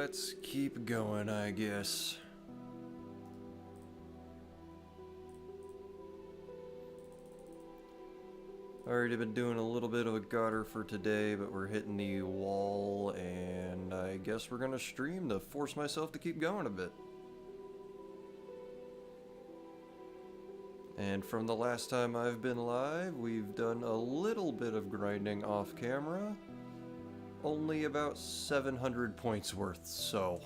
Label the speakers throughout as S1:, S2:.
S1: Let's keep going, I guess. Already been doing a little bit of a gutter for today, but we're hitting the wall, and I guess we're gonna stream to force myself to keep going a bit. And from the last time I've been live, we've done a little bit of grinding off camera. Only about 700 points worth, so...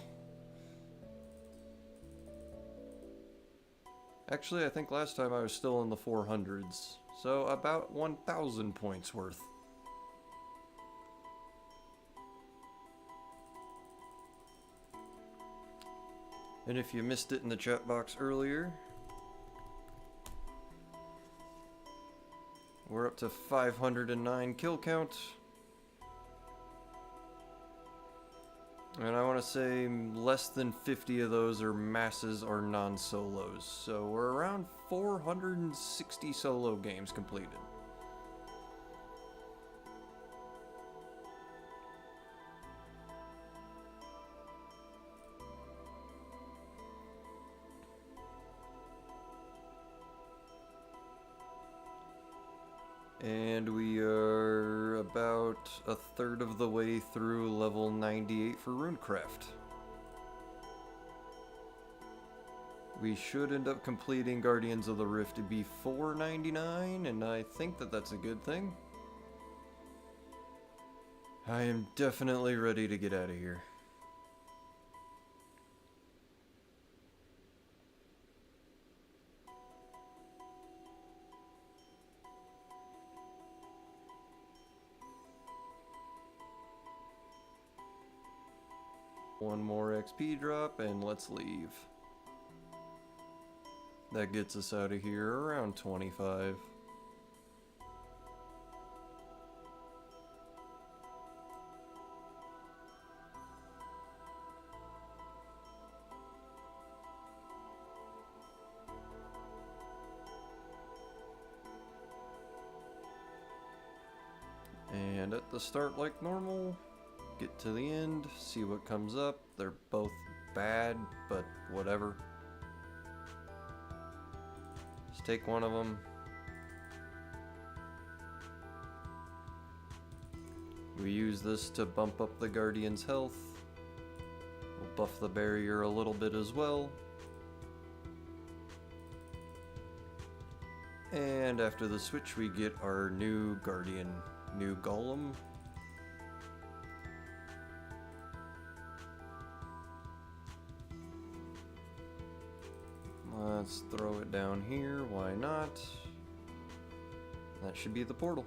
S1: Actually, I think last time I was still in the 400s, so about 1,000 points worth. And if you missed it in the chat box earlier, we're up to 509 kill count. And I want to say less than 50 of those are masses or non-solos. So we're around 460 solo games completed. And we are about a third of the way through level 98 for Runecraft. We should end up completing Guardians of the Rift before 99, and I think that that's a good thing. I am definitely ready to get out of here. One more XP drop and let's leave. That gets us out of here around 25. And at the start like normal, get to the end, see what comes up. They're both bad, but whatever. Just take one of them. We use this to bump up the Guardian's health. We'll buff the barrier a little bit as well. And after the switch we get our new Guardian, new Golem. Let's throw it down here, why not? That should be the portal.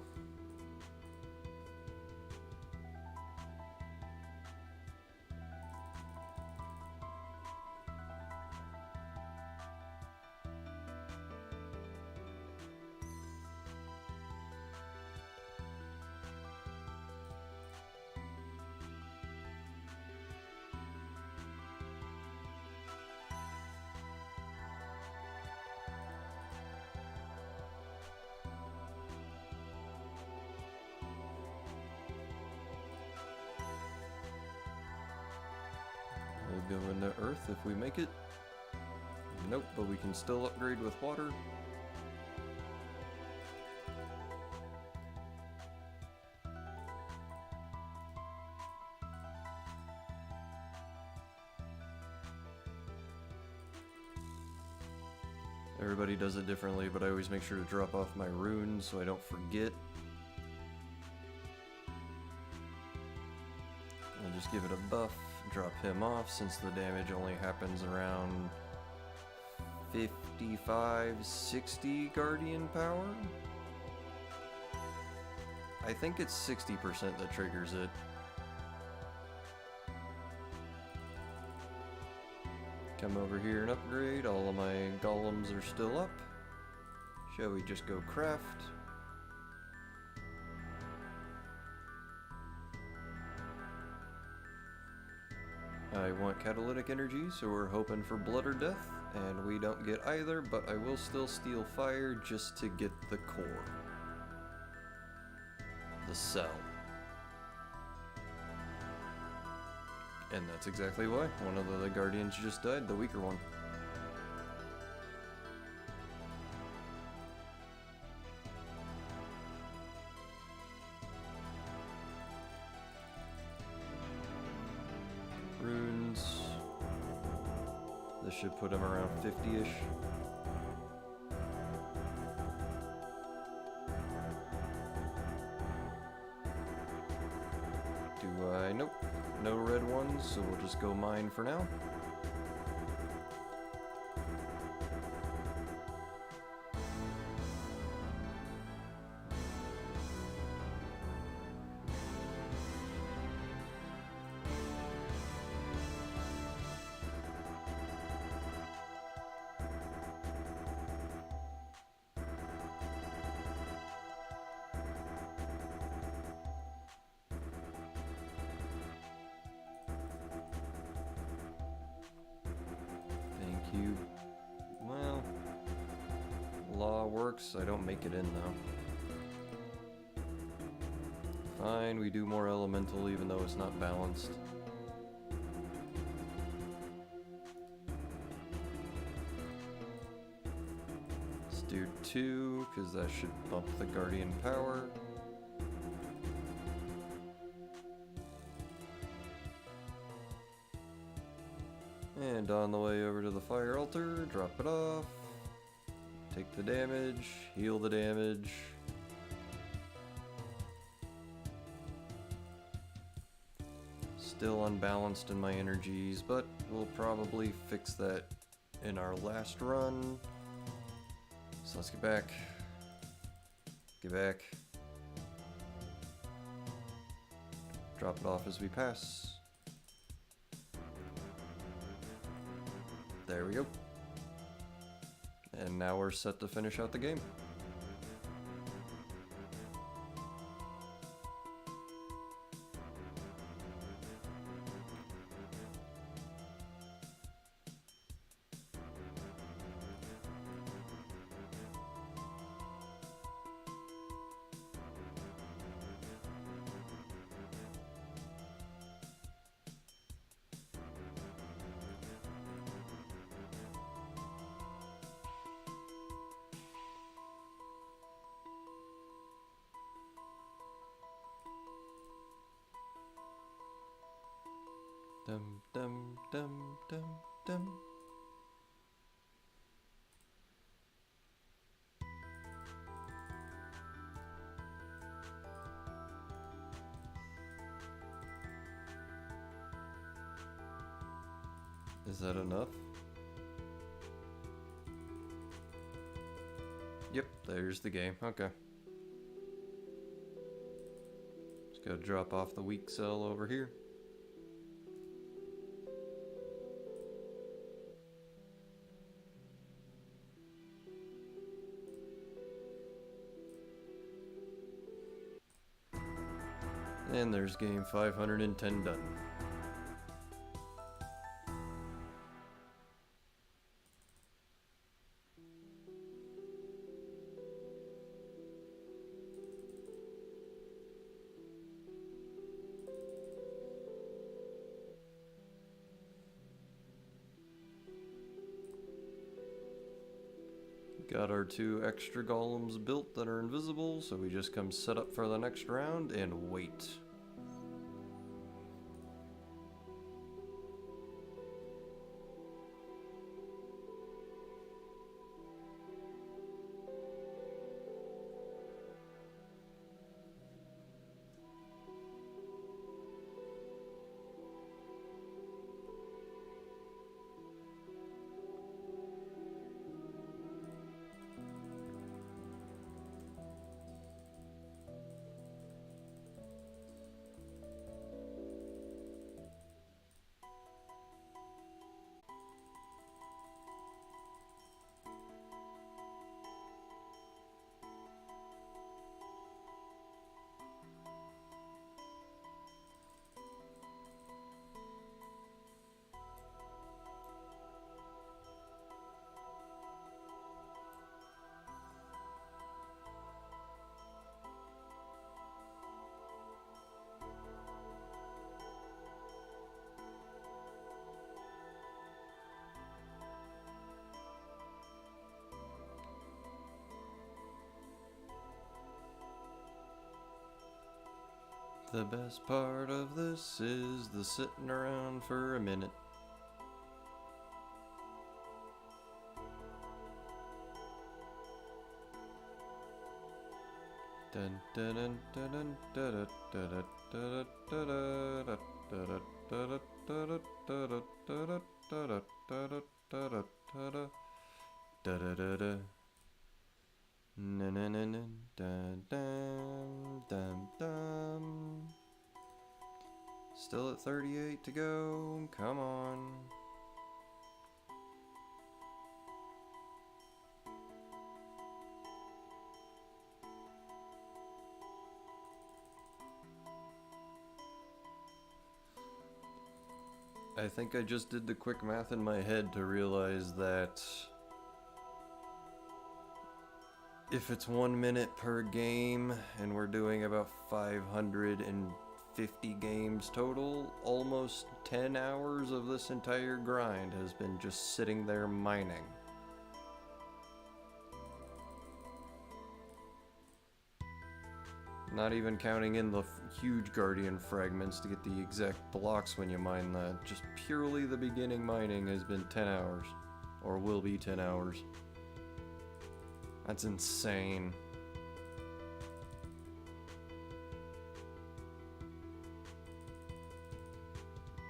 S1: We'll go into Earth if we make it. Nope, but we can still upgrade with water. Everybody does it differently, but I always make sure to drop off my runes so I don't forget. I'll just give it a buff, drop him off since the damage only happens around 55-60 Guardian power. I think it's 60% that triggers it. Come over here and upgrade. All of my golems are still up. Shall we just go craft? I want catalytic energy, so we're hoping for blood or death, and we don't get either, but I will still steal fire just to get the core. The cell. And that's exactly why. One of the Guardians just died, the weaker one. Runes. This should put him around 50-ish. Nope. No red ones, so we'll just go mine for now. Cube. Well, law works. I don't make it in though. Fine, we do more elemental even though it's not balanced. Let's do 2 because that should bump the Guardian power. And on the way over to the fire altar, drop it off, take the damage, heal the damage. Still unbalanced in my energies, but we'll probably fix that in our last run. So let's get back. Get back. Drop it off as we pass. There we go. And now we're set to finish out the game. Dum dum dum dum dum. Is that enough? Yep, there's the game. Okay. Just gotta drop off the weak cell over here. And there's game 510 done. Got our 2 extra golems built that are invisible, so we just come set up for the next round and wait. The best part of this is the sitting around for a minute. Dun dun dun dun dun dun dun dun dun. Still at 38 to go. Come on. I think I just did the quick math in my head to realize that if it's 1 minute per game and we're doing about 550 games total, almost 10 hours of this entire grind has been just sitting there mining. Not even counting in the huge Guardian fragments to get the exact blocks when you mine that. Just purely the beginning mining has been 10 hours. Or will be 10 hours. That's insane.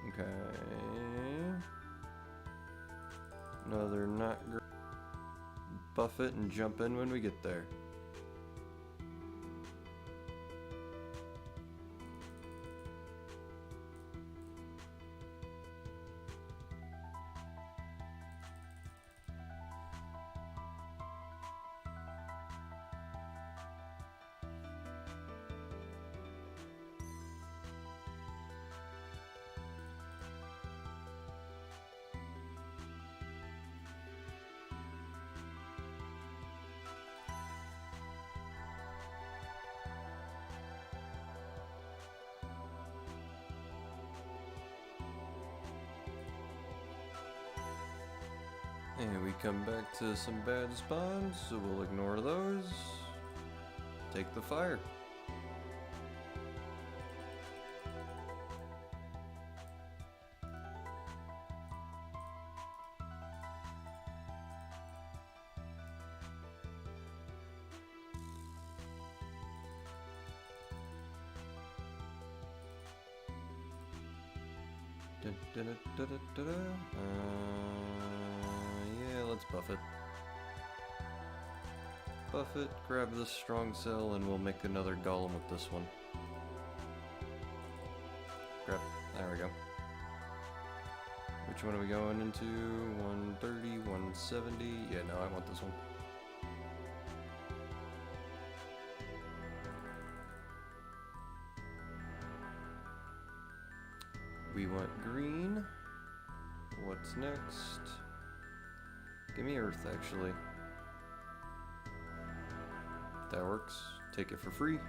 S1: Okay. Another not great. Buff it and jump in when we get there. And we come back to some bad spawns, so we'll ignore those. Take the fire. Yeah, let's buff it. Buff it, grab this strong cell, and we'll make another golem with this one. Grab, there we go. Which one are we going into? 130, 170? Yeah, no, I want this one. We want green. What's next? Give me earth, actually. If that works. Take it for free.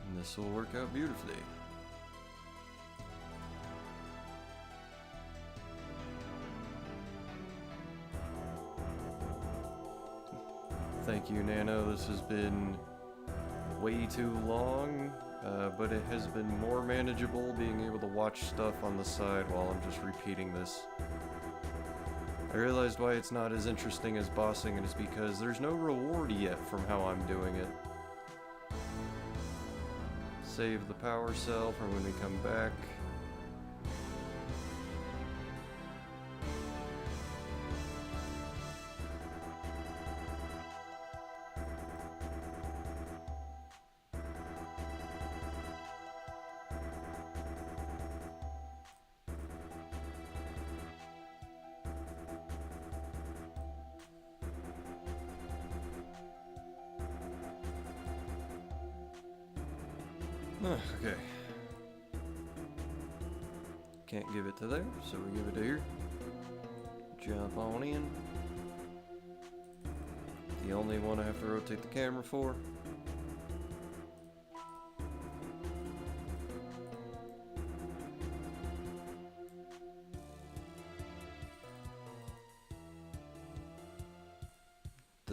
S1: And this will work out beautifully. Thank you, Nano. This has been way too long, but it has been more manageable being able to watch stuff on the side while I'm just repeating this. I realized why it's not as interesting as bossing, and it's because there's no reward yet from how I'm doing it. Save the power cell for when we come back. Okay. Can't give it to there, so we give it to here. Jump on in. The only one I have to rotate the camera for.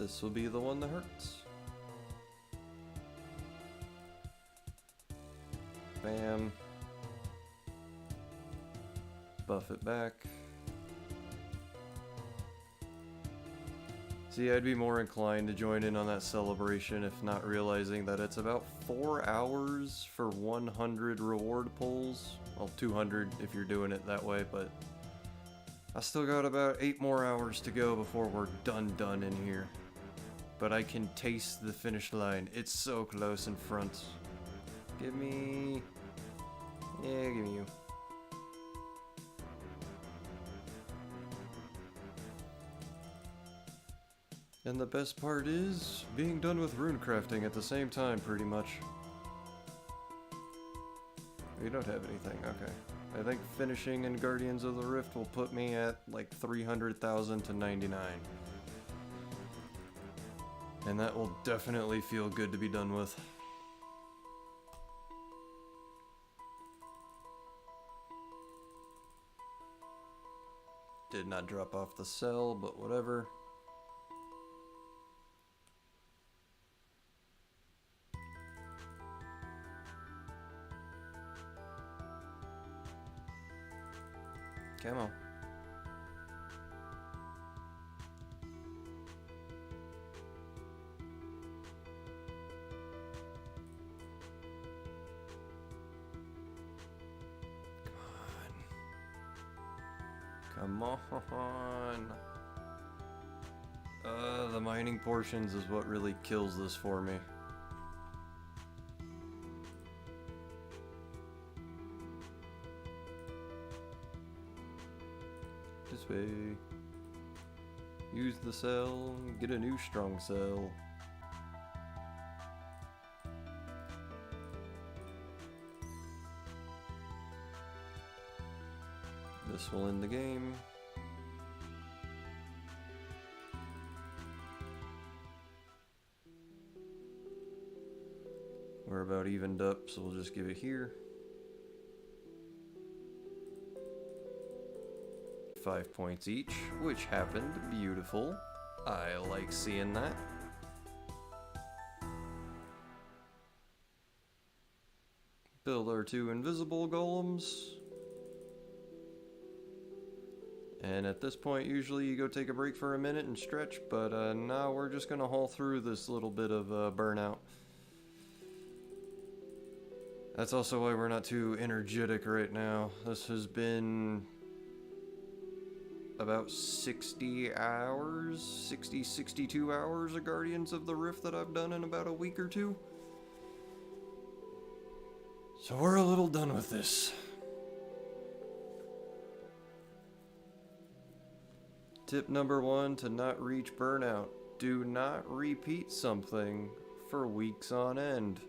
S1: This will be the one that hurts. Bam. Buff it back. See, I'd be more inclined to join in on that celebration if not realizing that it's about 4 hours for 100 reward pulls. Well, 200 if you're doing it that way, but I still got about 8 more hours to go before we're done in here. But I can taste the finish line. It's so close in front. Give me... yeah, give me you. And the best part is being done with rune crafting at the same time, pretty much. We don't have anything, okay. I think finishing in Guardians of the Rift will put me at like 300,000 to 99. And that will definitely feel good to be done with. Did not drop off the cell, but whatever. Come on. Come on. The mining portions is what really kills this for me. This way. Use the cell, get a new strong cell. This will end the game. We're about evened up, so we'll just give it here. 5 points each, which happened. Beautiful. I like seeing that. Build our 2 invisible golems. And at this point, usually you go take a break for a minute and stretch, but now we're just gonna haul through this little bit of burnout. That's also why we're not too energetic right now. This has been about 60 hours, 62 hours of Guardians of the Rift that I've done in about a week or 2. So we're a little done with this. Tip number 1 to not reach burnout. Do not repeat something for weeks on end.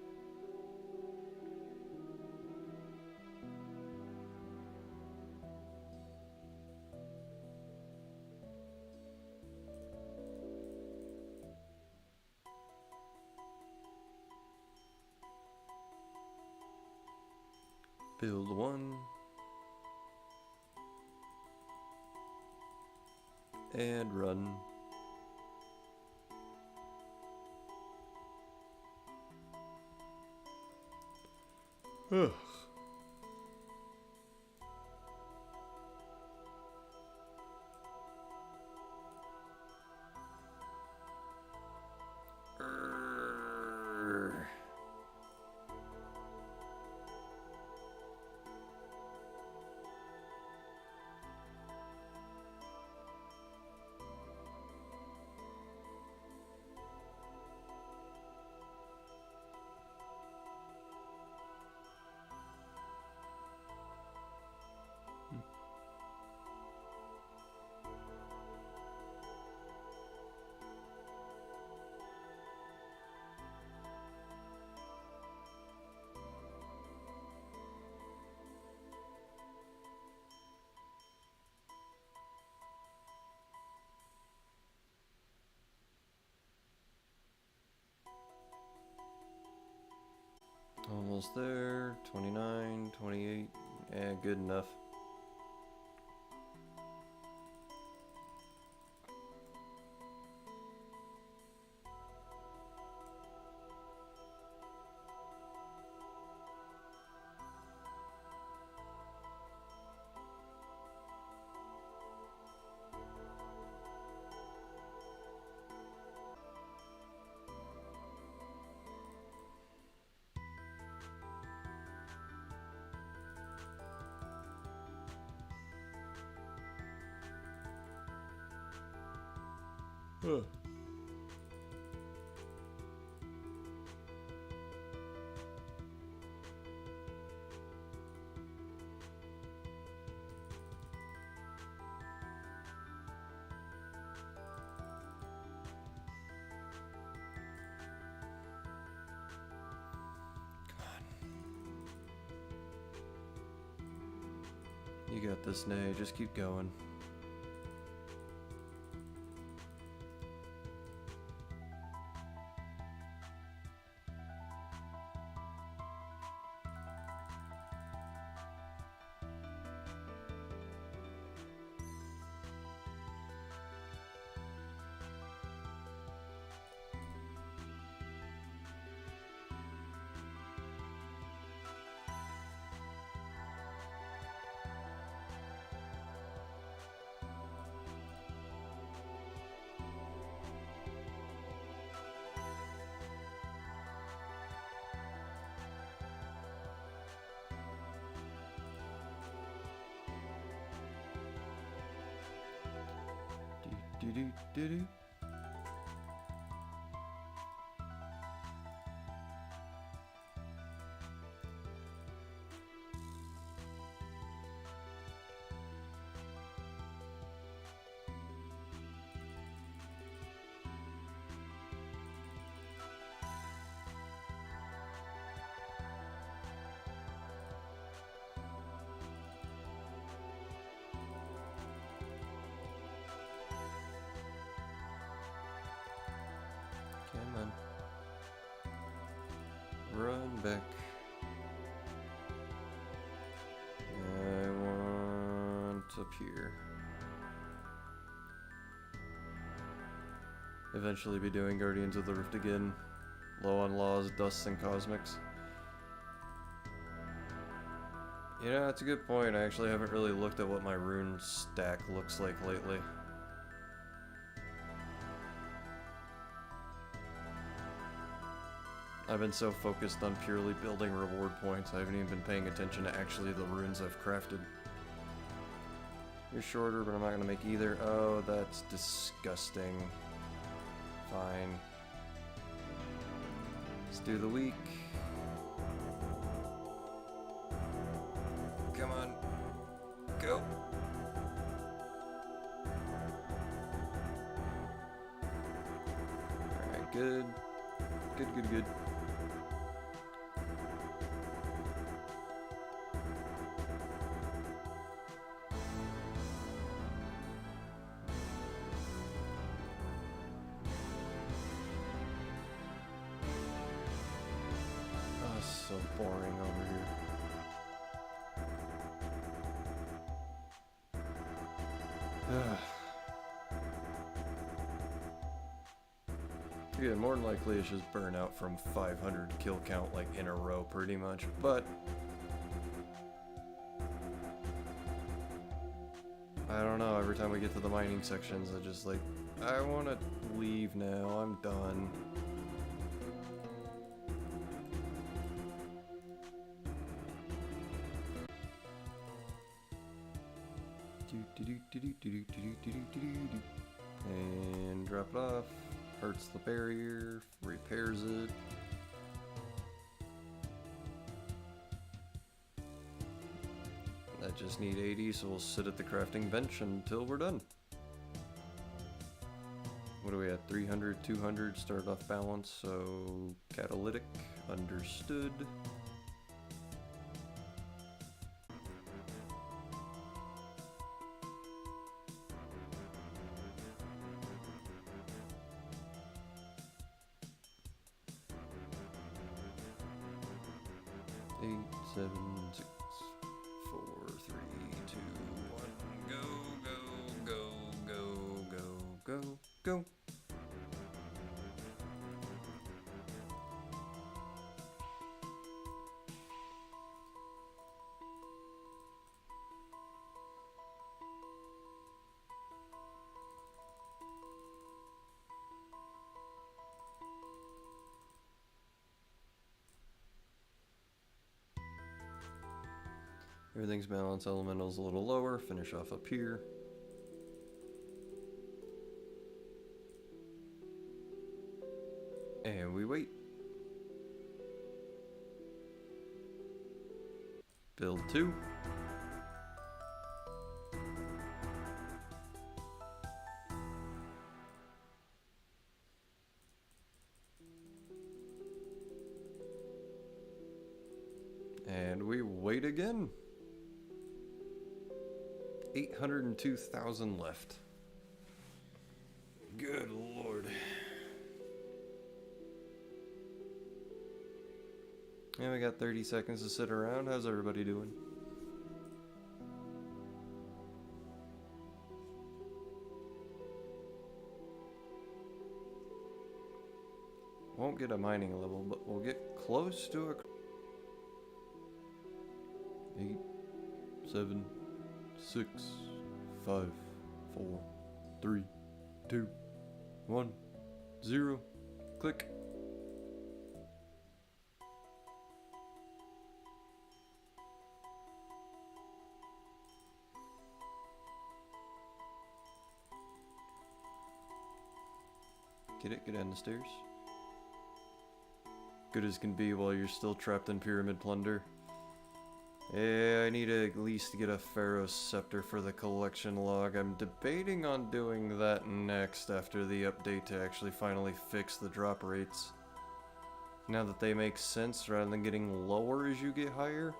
S1: Build 1. And run. Ugh. Almost there. 29, 28. Yeah, good enough. Ugh. You got this, Nay. Just keep going. Do-do-do-do. Come on. Run back. I want up here. Eventually be doing Guardians of the Rift again. Low on laws, dusts, and cosmics. You know, that's a good point. I actually haven't really looked at what my rune stack looks like lately. I've been so focused on purely building reward points, I haven't even been paying attention to actually the runes I've crafted. You're shorter, but I'm not gonna make either. Oh, that's disgusting. Fine. Let's do the week. Come on. Go. Alright, good. Good. Oh, it's so boring over here. Yeah, more than likely it's just burnout from 500 kill count like in a row pretty much, but I don't know, every time we get to the mining sections I just like, I want to leave now, I'm done. And drop it off. Hurts the barrier, repairs it. I just need 80, so we'll sit at the crafting bench until we're done. What are we at? 300, 200, start off balance, so catalytic, understood. Eight, 7, 6, 4, 3, 2, 1, go. Everything's balanced, elemental's a little lower, finish off up here. And we wait. Build 2. And we wait again. 802,000 left. Good lord. And we got 30 seconds to sit around. How's everybody doing? Won't get a mining level, but we'll get close to a... 8, 7, 6, 5, 4, 3, 2, 1, 0. Click. Get down the stairs. Good as can be while you're still trapped in pyramid plunder. Yeah, I need to at least get a Pharaoh Scepter for the collection log. I'm debating on doing that next after the update to actually finally fix the drop rates. Now that they make sense rather than getting lower as you get higher.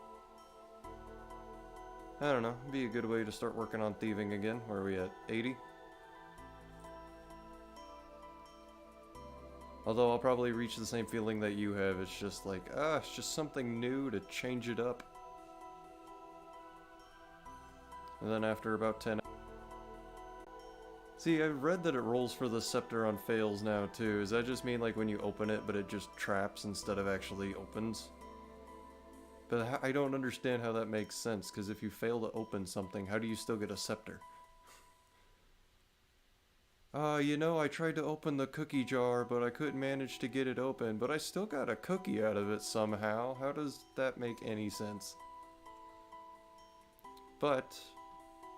S1: I don't know, be a good way to start working on thieving again. Where are we at? 80? Although I'll probably reach the same feeling that you have. It's just like, it's just something new to change it up. And then after about 10... See, I've read that it rolls for the scepter on fails now too. Does that just mean like when you open it, but it just traps instead of actually opens? But I don't understand how that makes sense, because if you fail to open something, how do you still get a scepter? You know, I tried to open the cookie jar, but I couldn't manage to get it open, but I still got a cookie out of it somehow. How does that make any sense? But,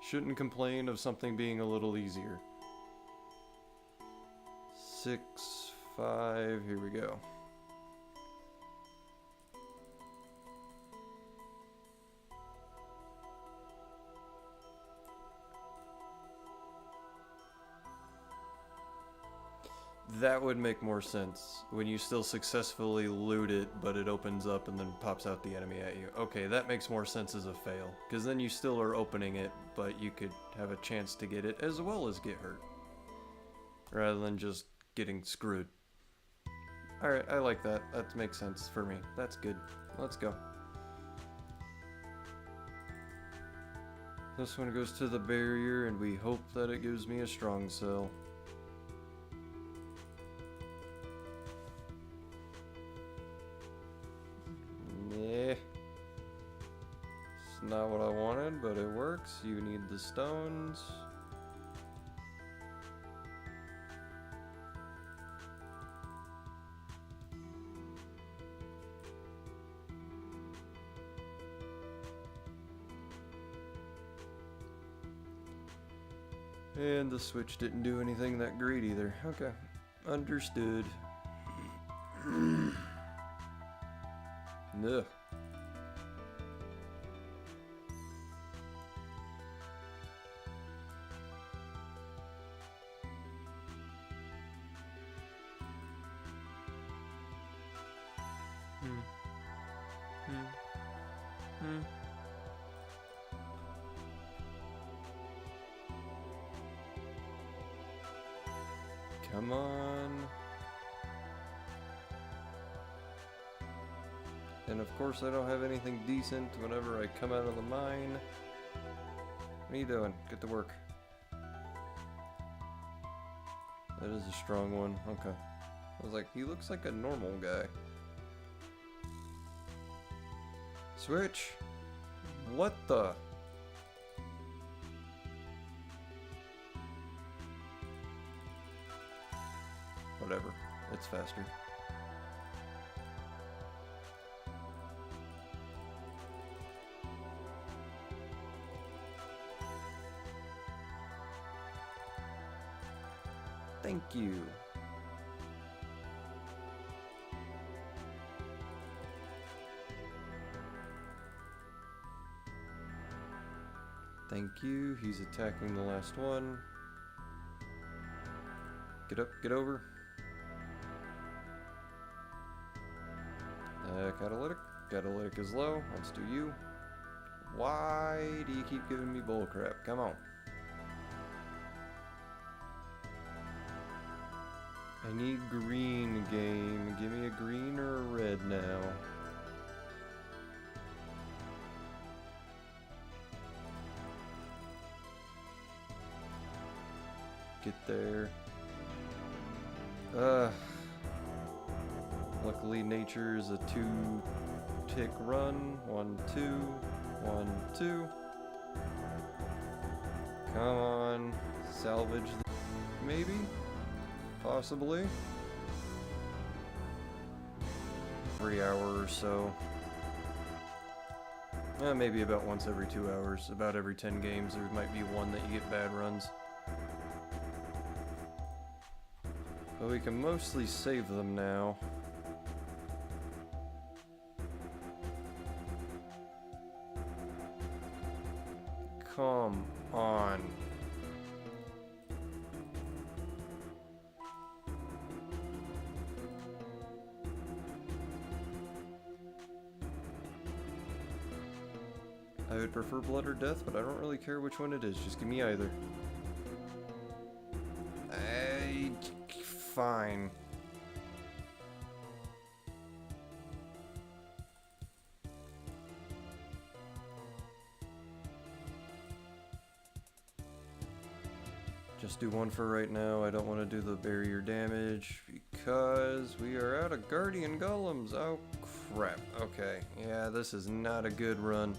S1: shouldn't complain of something being a little easier. 6, 5, here we go. That would make more sense, when you still successfully loot it, but it opens up and then pops out the enemy at you. Okay, that makes more sense as a fail, because then you still are opening it, but you could have a chance to get it as well as get hurt, rather than just getting screwed. Alright, I like that. That makes sense for me. That's good. Let's go. This one goes to the barrier, and we hope that it gives me a strong cell. Not what I wanted, but it works. You need the stones. And the switch didn't do anything that great either. Okay, understood. Ugh. Come on. And of course I don't have anything decent whenever I come out of the mine. What are you doing? Get to work. That is a strong one. Okay. I was like, he looks like a normal guy. Switch! What the? Whatever. It's faster. Thank you. Thank you. He's attacking the last one. Get up, get over. Catalytic. Catalytic is low. Let's do you. Why do you keep giving me bullcrap? Come on. I need green game. Give me a green or a red now. Get there. Luckily nature is a 2-tick run. 1, 2, 1, 2. Come on. Salvage maybe? Possibly. Every hour or so. Maybe about once every 2 hours. About every 10 games there might be one that you get bad runs. But we can mostly save them now. Come on. I would prefer blood or death, but I don't really care which one it is. Just give me either. Fine. Just do one for right now. I don't want to do the barrier damage because we are out of Guardian Golems. Oh crap. Okay. Yeah, this is not a good run.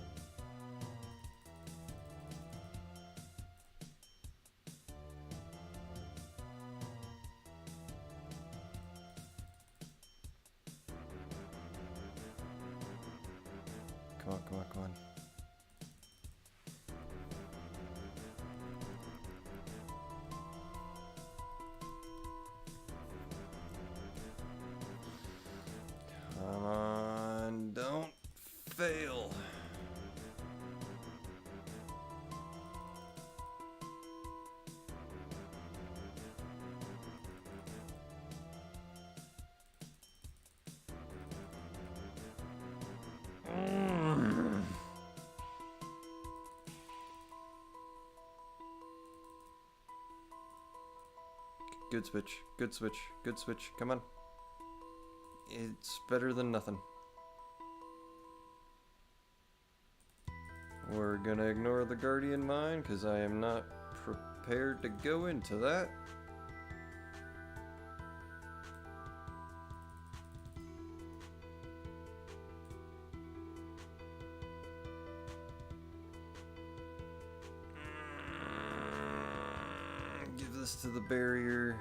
S1: Come on, come on, come on. Come on, don't fail. Good switch, good switch, good switch. Come on. It's better than nothing. We're gonna ignore the Guardian Mine because I am not prepared to go into that. Give this to the barrier.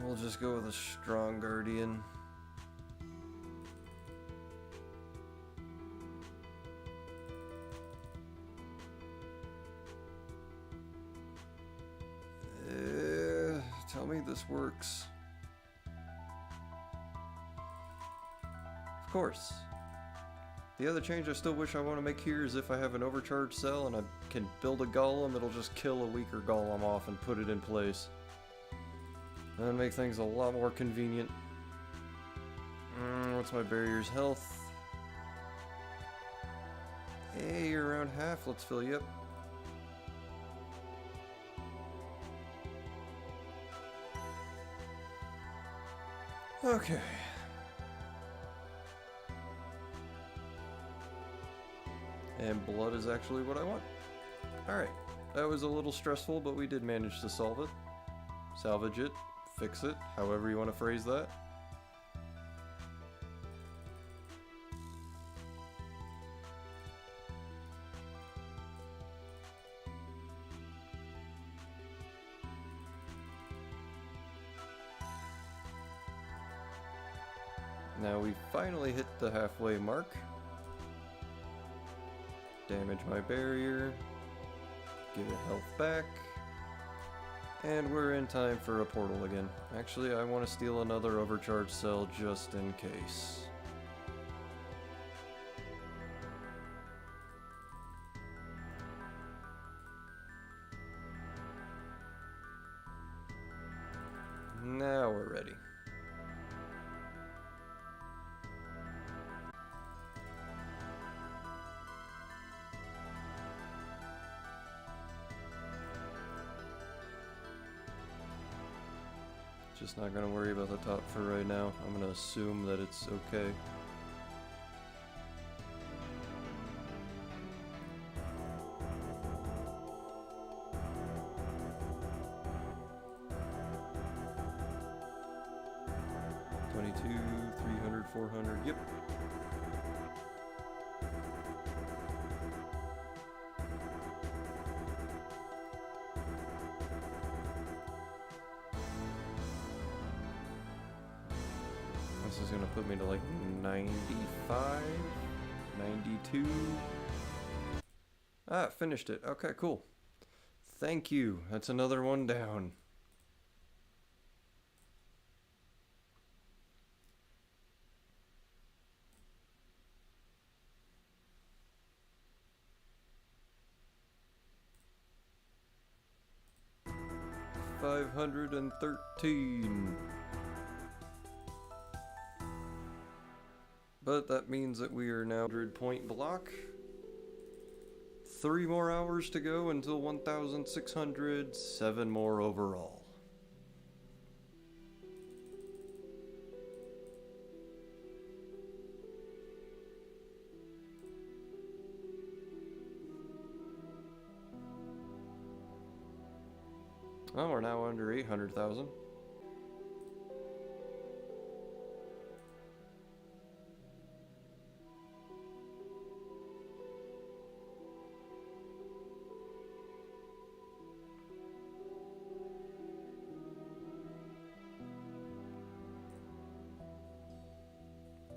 S1: We'll just go with a strong Guardian. Tell me this works. Of course. The other change I still wish I want to make here is if I have an overcharged cell and I can build a golem, it'll just kill a weaker golem off and put it in place. That'd make things a lot more convenient. What's my barrier's health? Hey, you're around half. Let's fill you up. Okay. And blood is actually what I want. Alright. That was a little stressful, but we did manage to solve it. Salvage it. Fix it. However you want to phrase that. Now we finally hit the halfway mark. Damage my barrier. Give it health back. And we're in time for a portal again. Actually, I want to steal another overcharged cell just in case. Now we're ready. Just not gonna worry about the top for right now. I'm gonna assume that it's okay. $22, $300, $400, yep. This is gonna put me to like 95, 92. Ah, finished it. Okay, cool. Thank you. That's another one down. $513. But that means that we are now 100-point block. 3 more hours to go until 1,600, 7 more overall. Well, we're now under 800,000.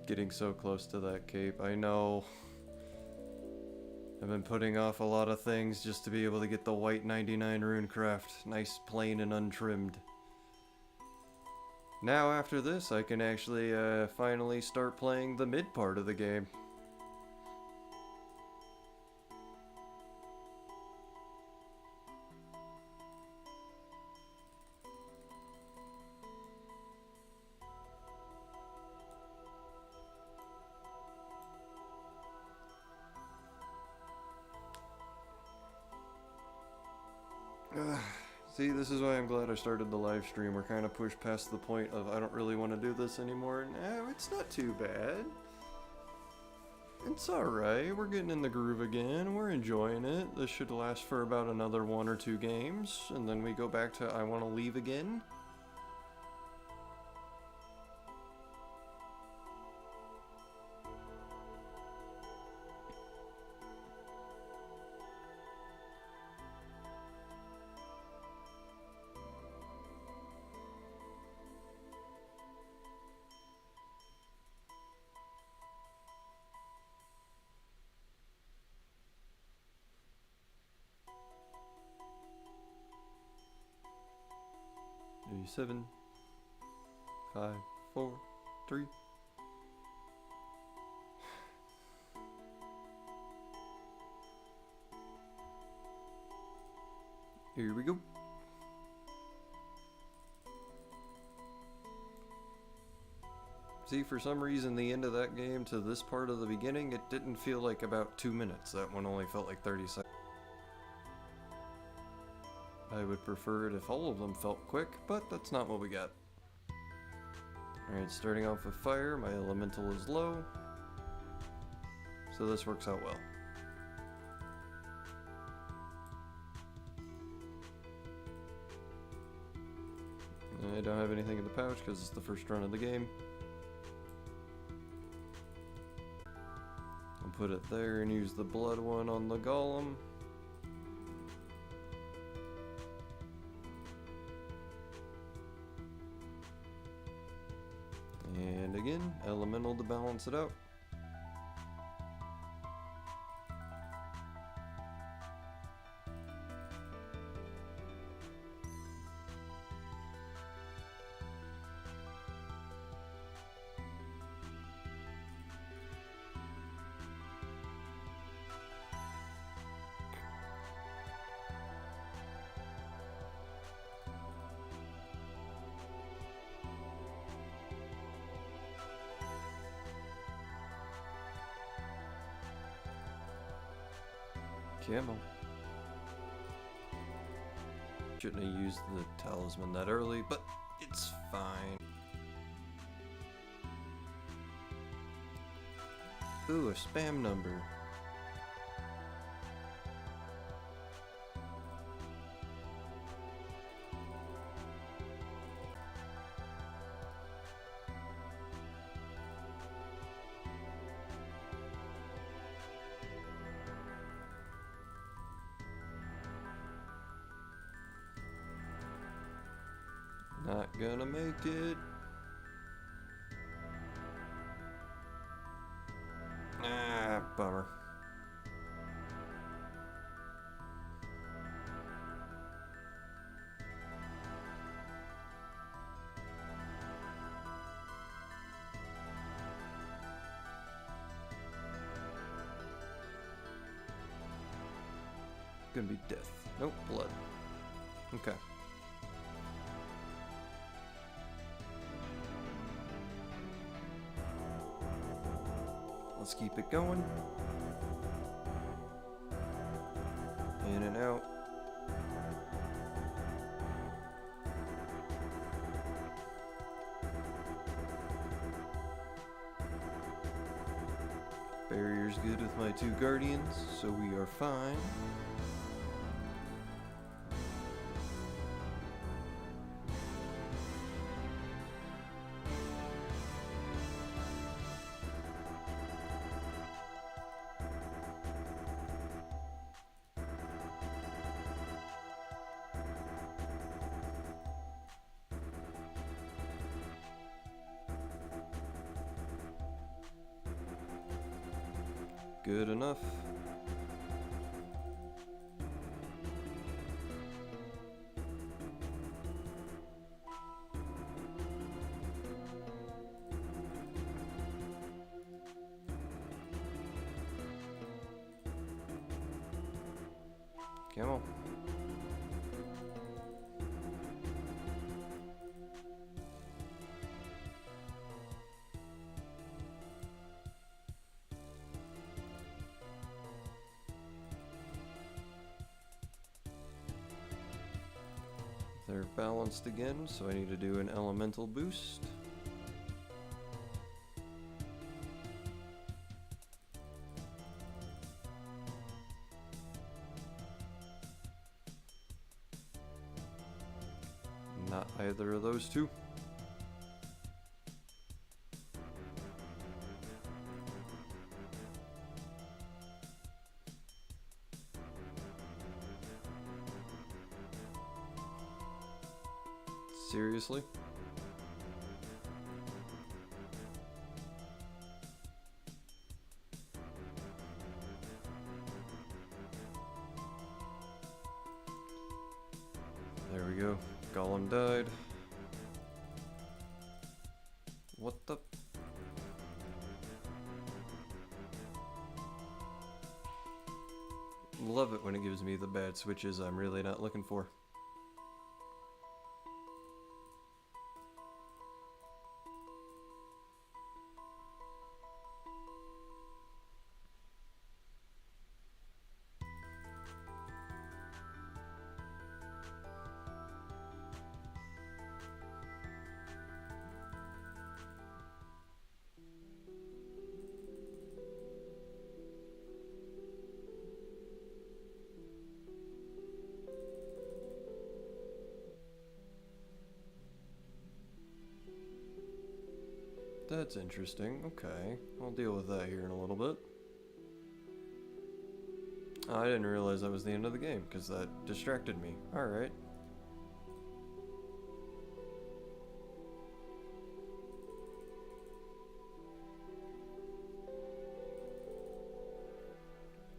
S1: Getting so close to that cape, I know. I've been putting off a lot of things just to be able to get the white 99 Runecraft, nice, plain, and untrimmed. Now after this, I can actually finally start playing the mid part of the game. See, this is why I'm glad I started the live stream. We're kind of pushed past the point of I don't really want to do this anymore. No, it's not too bad. It's alright. We're getting in the groove again. We're enjoying it. This should last for about another 1 or 2 games. And then we go back to I want to leave again. Maybe 7, 5, 4, 3. Here we go. See, for some reason, the end of that game to this part of the beginning, it didn't feel like about 2 minutes. That one only felt like 30 seconds. I would prefer it if all of them felt quick, but that's not what we got. Alright, starting off with fire, my elemental is low, so this works out well. I don't have anything in the pouch because it's the first run of the game. I'll put it there and use the blood one on the golem. And again, elemental to balance it out. Camo. Shouldn't have used the talisman that early, but it's fine. Ooh, a spam number. Not gonna make it. Ah, bummer. Gonna be death. Nope, blood. Okay. Let's keep it going. In and out. Barrier's good with my 2 guardians, so we are fine. Good enough. Come on. They're balanced again, so I need to do an elemental boost. Not either of those two. Seriously? There we go. Golem died. What the? Love it when it gives me the bad switches I'm really not looking for. That's interesting. Okay, I'll deal with that here in a little bit. Oh, I didn't realize that was the end of the game, because that distracted me. Alright.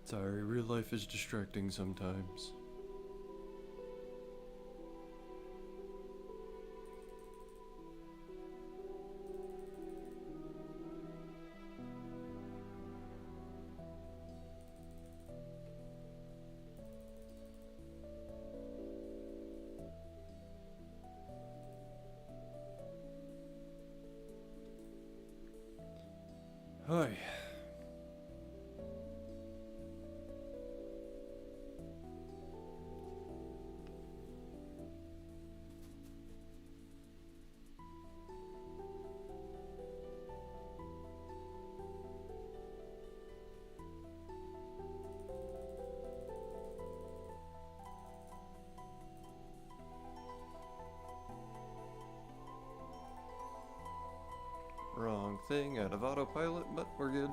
S1: Sorry, real life is distracting sometimes. Hi. thing out of autopilot, but we're good.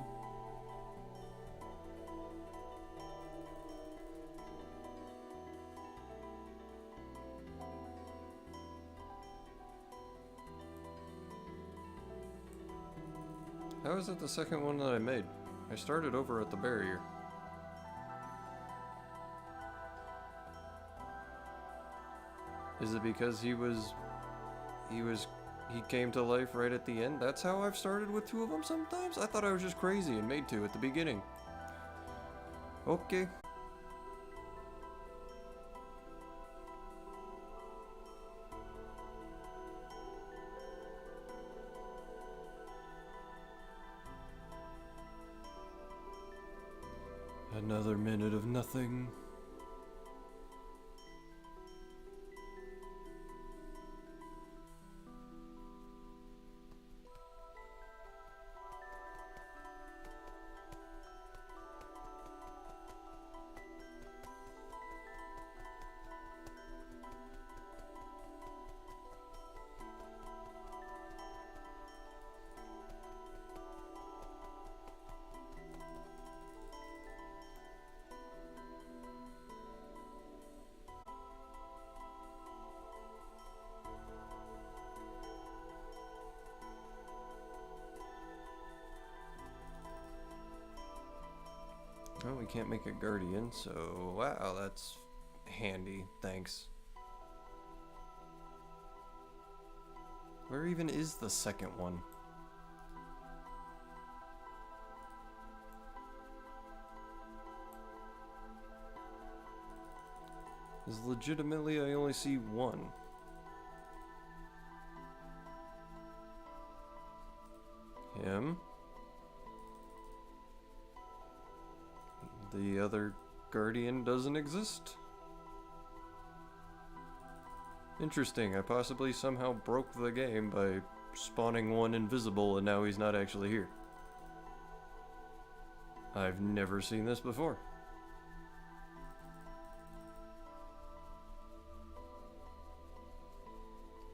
S1: How is it the second one that I made? I started over at the barrier. Is it because he came to life right at the end? That's how I've started with two of them sometimes? I thought I was just crazy and made two at the beginning. Okay. Another minute of nothing. Oh, we can't make a guardian, so wow, that's handy, thanks. Where even is the second one? Because legitimately I only see one. Him. The other guardian doesn't exist? Interesting, I possibly somehow broke the game by spawning one invisible and now he's not actually here. I've never seen this before.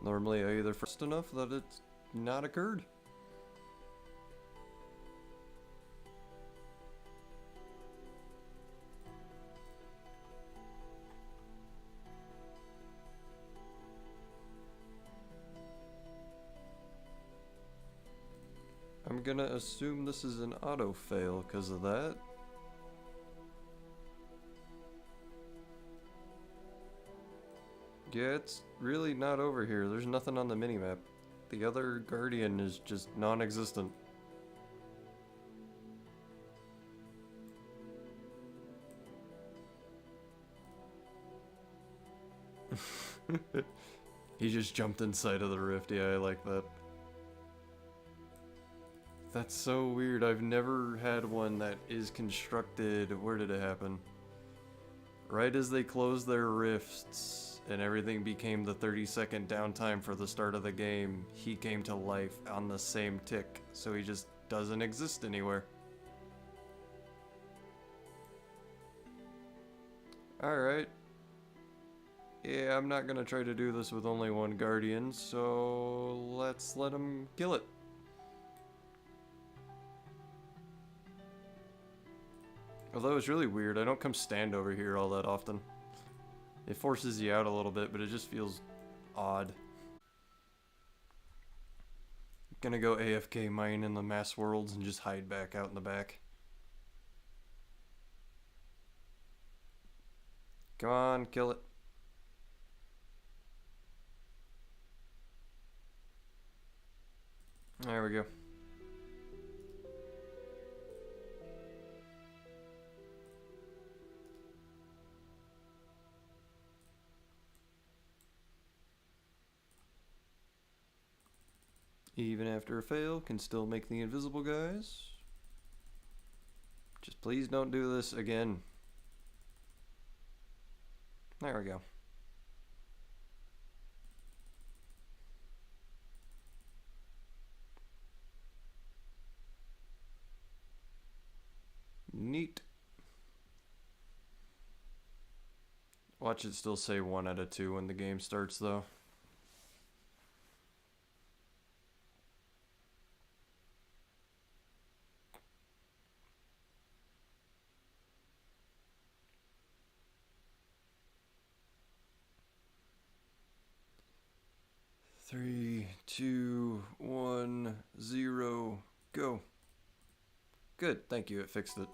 S1: Normally I either fast enough that it's not occurred. I'm gonna assume this is an auto fail because of that. Yeah, it's really not over here. There's nothing on the minimap. The other guardian is just non-existent. He just jumped inside of the rift. Yeah, I like that. That's so weird. I've never had one that is constructed. Where did it happen? Right as they closed their rifts and everything became the 30-second downtime for the start of the game, he came to life on the same tick, so he just doesn't exist anywhere. Alright. Yeah, I'm not gonna try to do this with only one guardian, so let's let him kill it. Although it's really weird, I don't come stand over here all that often. It forces you out a little bit, but it just feels odd. Gonna go AFK mine in the mass worlds and just hide back out in the back. Come on, kill it. There we go. Even after a fail, can still make the invisible guys. Just please don't do this again. There we go. Neat. Watch it still say 1 out of 2 when the game starts though. 3, 2, 1, 0, go. Good, thank you, it fixed it.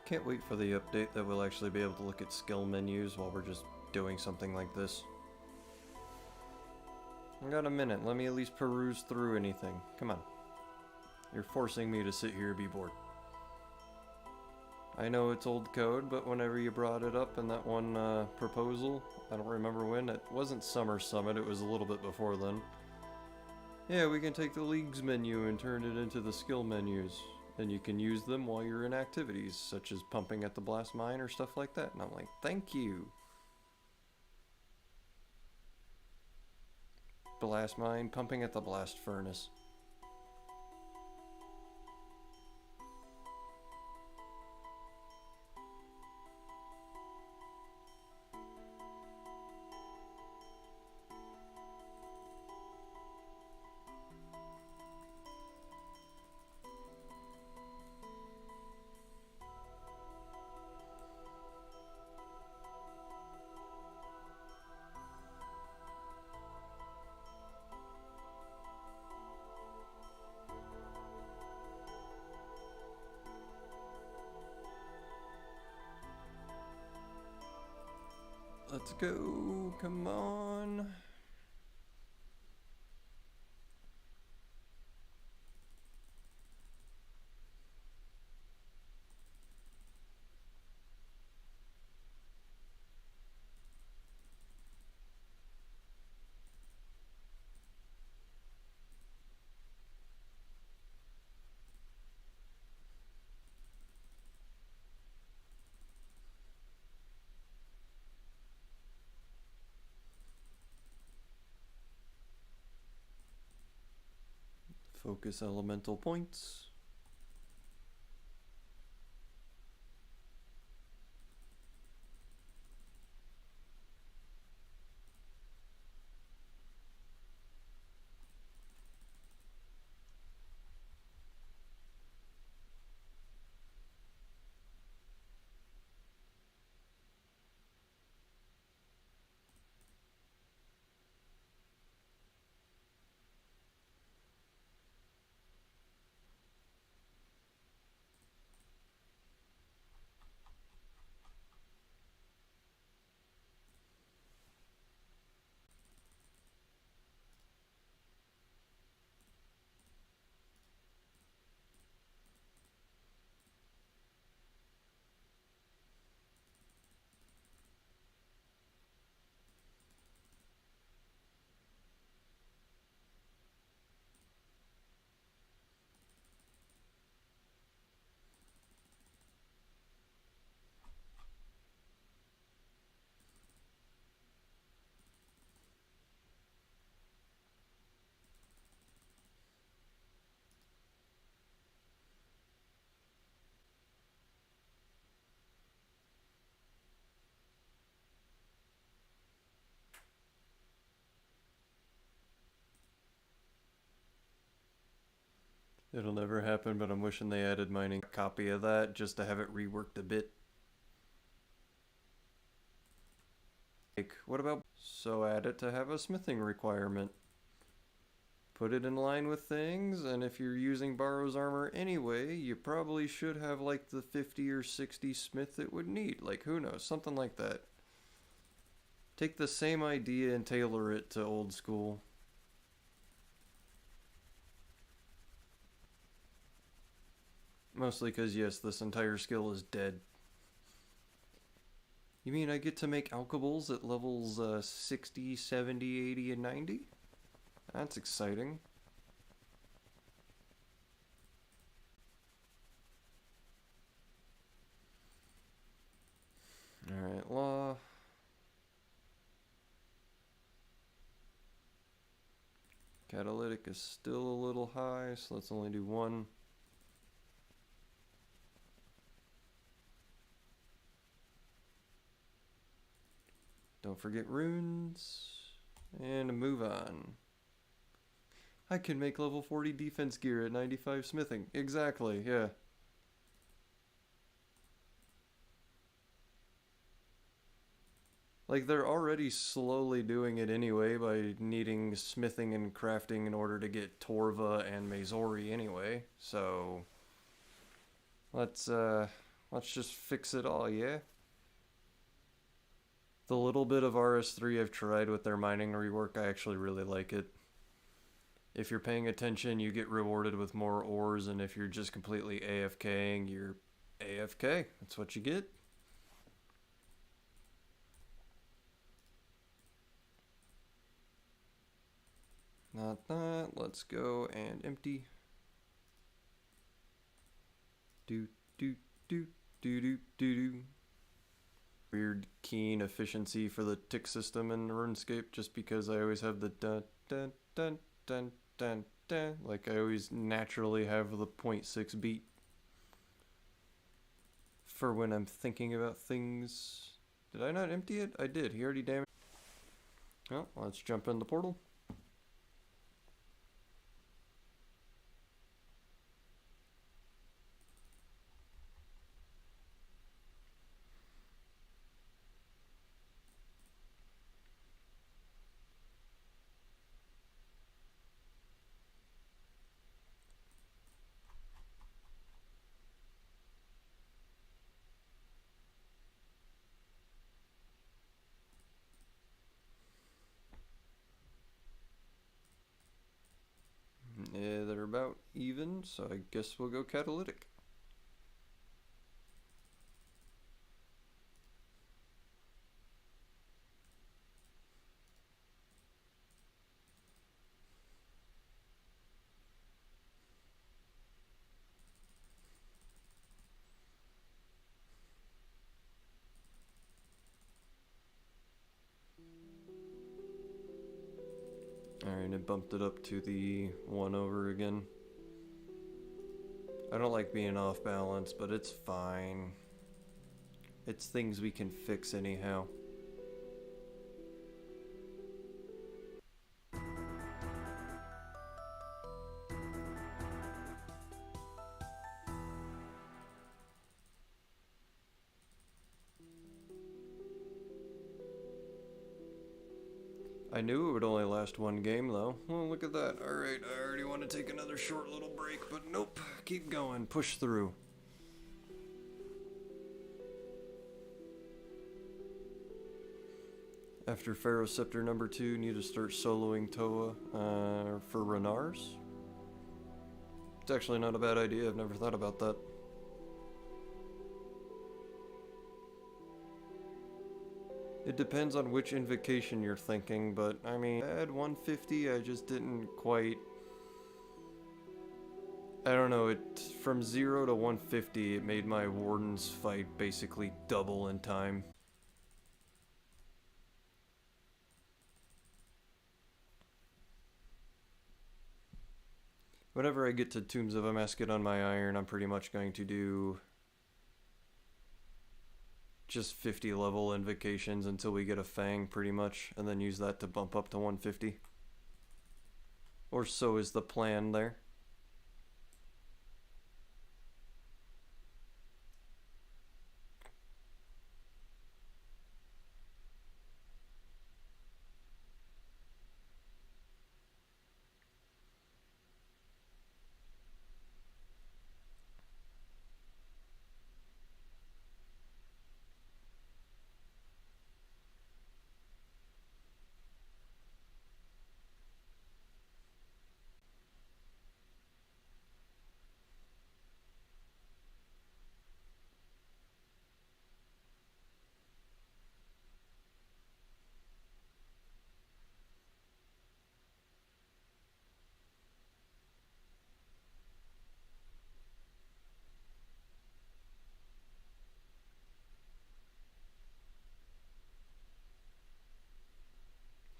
S1: Can't wait for the update that we'll actually be able to look at skill menus while we're just doing something like this. I got a minute, let me at least peruse through anything. Come on. You're forcing me to sit here and be bored. I know it's old code, but whenever you brought it up in that one proposal, I don't remember when, it wasn't Summer Summit, it was a little bit before then. Yeah, we can take the Leagues menu and turn it into the skill menus. And you can use them while you're in activities, such as pumping at the blast mine or stuff like that. And I'm like, thank you. Blast mine, pumping at the blast furnace. Let's go, come on. Focus elemental points. It'll never happen, but I'm wishing they added mining copy of that just to have it reworked a bit. Like, what about... So add it to have a smithing requirement. Put it in line with things, and if you're using Barrow's armor anyway, you probably should have like the 50 or 60 smith it would need. Like, who knows? Something like that. Take the same idea and tailor it to old school. Mostly because, yes, this entire skill is dead. You mean I get to make alkables at levels 60, 70, 80, and 90? That's exciting. Alright, law. Catalytic is still a little high, so let's only do one. Don't forget runes. And move on. I can make level 40 defense gear at 95 smithing. Exactly, yeah. Like, they're already slowly doing it anyway by needing smithing and crafting in order to get Torva and Mazori anyway. So, let's just fix it all, yeah? The little bit of RS3 I've tried with their mining rework, I actually really like it. If you're paying attention, you get rewarded with more ores, and if you're just completely AFKing, you're AFK. That's what you get. Not that. Let's go and empty. Do do do do do do do. Weird keen efficiency for the tick system in RuneScape, just because I always have the dun dun dun dun dun dun. Like I always naturally have the 0.6 beat for when I'm thinking about things. Did I not empty it? I did. He already damaged. Well, let's jump in the portal. Yeah, they're about even, so I guess we'll go catalytic. Alright, it bumped it up to the 1 over again. I don't like being off balance, but it's fine. It's things we can fix anyhow. I knew it would only last one game, though. Well, look at that. Alright, I already want to take another short little break, but nope. Keep going. Push through. After Pharaoh Scepter number 2, need to start soloing Toa for Renars. It's actually not a bad idea. I've never thought about that. It depends on which invocation you're thinking, but I mean, at 150, I just didn't quite. I don't know, from 0 to 150, it made my Warden's fight basically double in time. Whenever I get to Tombs of Amascut on my iron, I'm pretty much going to do just 50 level invocations until we get a Fang, pretty much, and then use that to bump up to 150. Or so is the plan there.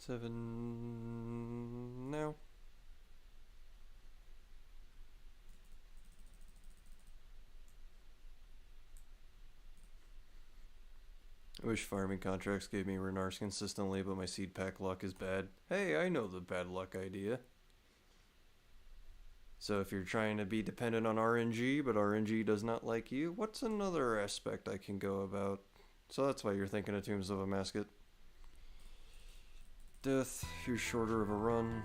S1: 7 now. I wish farming contracts gave me Renars consistently, but my seed pack luck is bad. Hey, I know the bad luck idea. So if you're trying to be dependent on RNG, but RNG does not like you, what's another aspect I can go about? So that's why you're thinking of Tombs of a Mascot. Death, you're shorter of a run.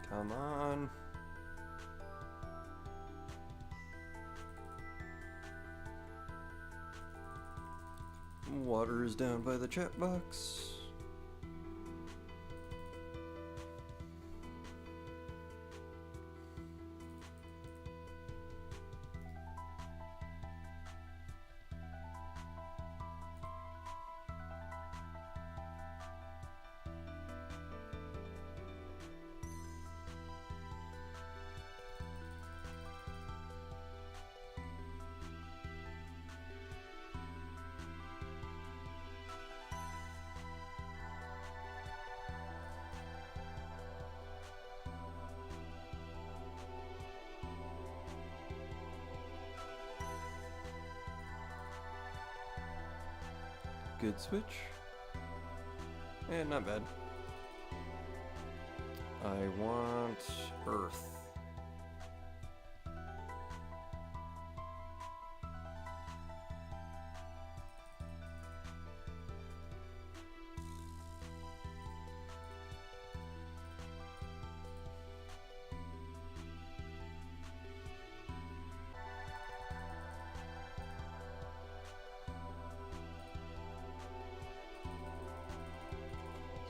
S1: Come on. Water is down by the chat box. Good switch. And not bad. I want Earth.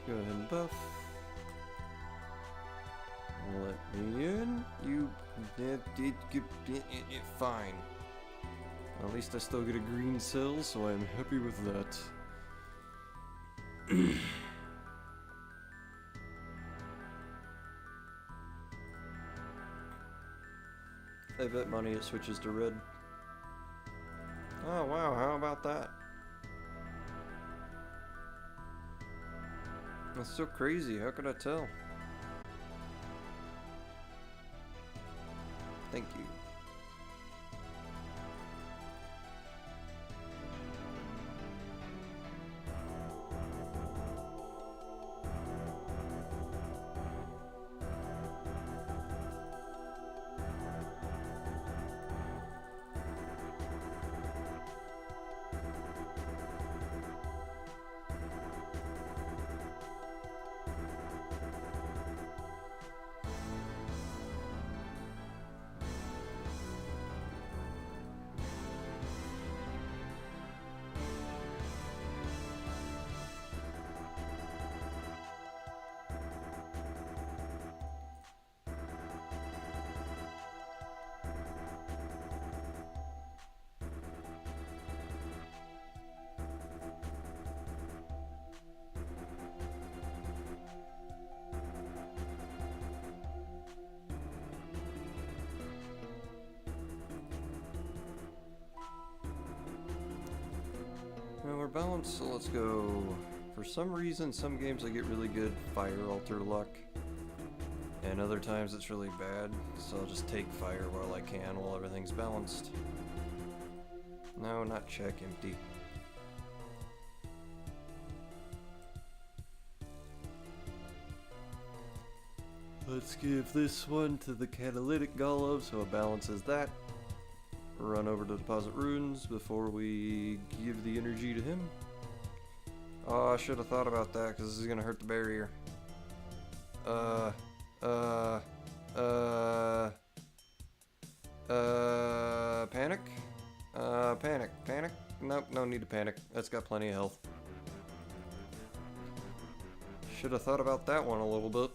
S1: Go ahead and buff. Let me in. You fine. At least I still get a green cell, so I'm happy with that. I bet money it switches to red. Oh wow, how about that? That's so crazy, how could I tell? Thank you. Well, we're balanced, so let's go. For some reason, some games I get really good fire altar luck, and other times it's really bad, so I'll just take fire while I can while everything's balanced. No, not check, empty. Let's give this one to the catalytic golem so it balances that. Run over to deposit runes before we give the energy to him. Oh, I should have thought about that because this is gonna hurt the barrier. Panic? Panic? Nope, no need to panic. That's got plenty of health. Should have thought about that one a little bit.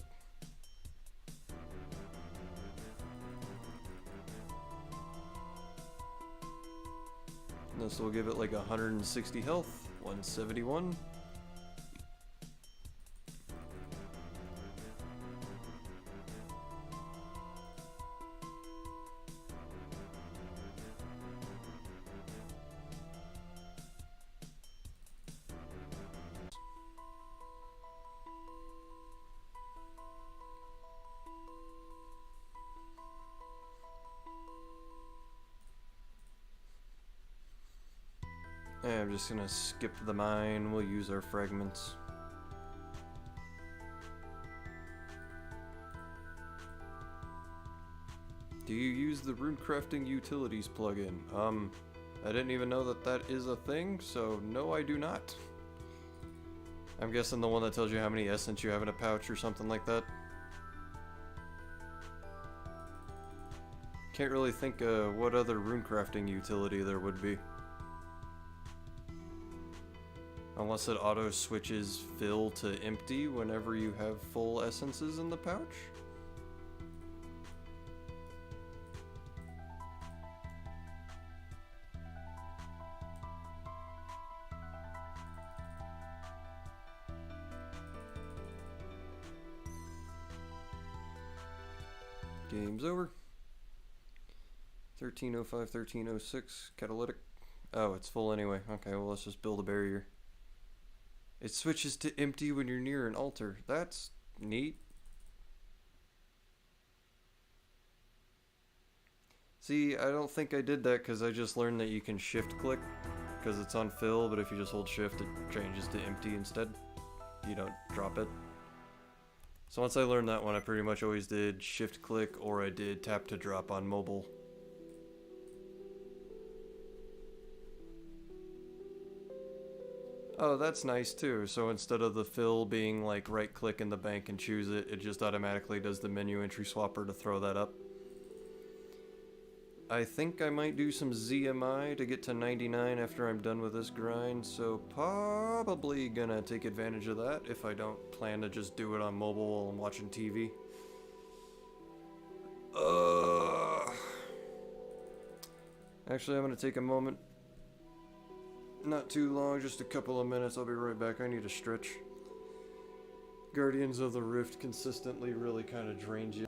S1: This will give it like 160 health, 171. I'm just gonna skip the mine, we'll use our fragments. Do you use the runecrafting utilities plugin? I didn't even know that that is a thing, so no I do not. I'm guessing the one that tells you how many essence you have in a pouch or something like that. Can't really think what other runecrafting utility there would be. Unless it auto switches fill to empty whenever you have full essences in the pouch? Game's over. 1305, 1306, catalytic. Oh, it's full anyway. Okay, well let's just build a barrier. It switches to empty when you're near an altar. That's neat. See, I don't think I did that because I just learned that you can shift click because it's on fill, but if you just hold shift, it changes to empty instead. You don't drop it. So once I learned that one, I pretty much always did shift click or I did tap to drop on mobile. Oh, that's nice too. So instead of the fill being like right click in the bank and choose it, it just automatically does the menu entry swapper to throw that up. I think I might do some ZMI to get to 99 after I'm done with this grind, so probably gonna take advantage of that if I don't plan to just do it on mobile while I'm watching TV. Actually, I'm gonna take a moment. Not too long, just a couple of minutes. I'll be right back. I need a stretch. Guardians of the Rift consistently really kind of drains you.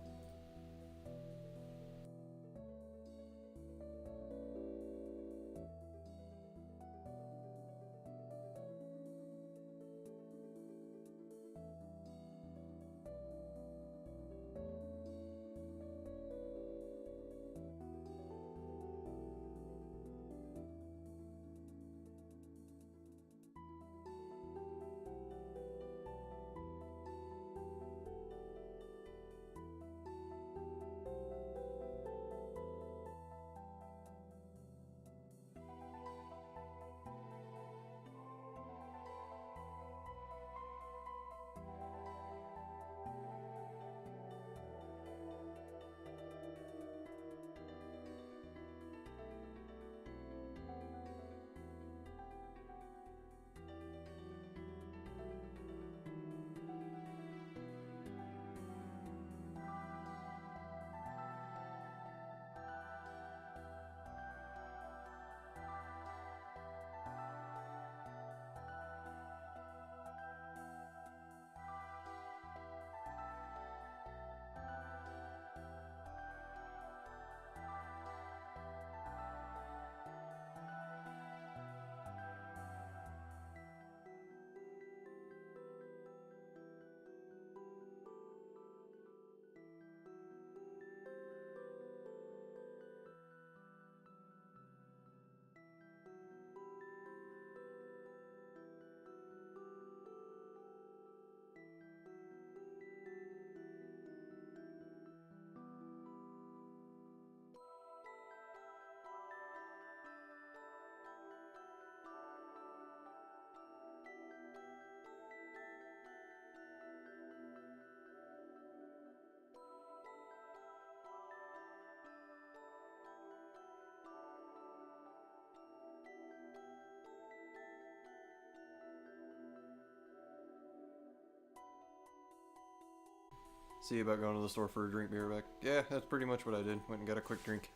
S1: See about going to the store for a drink, be right back. Yeah, that's pretty much what I did. Went and got a quick drink.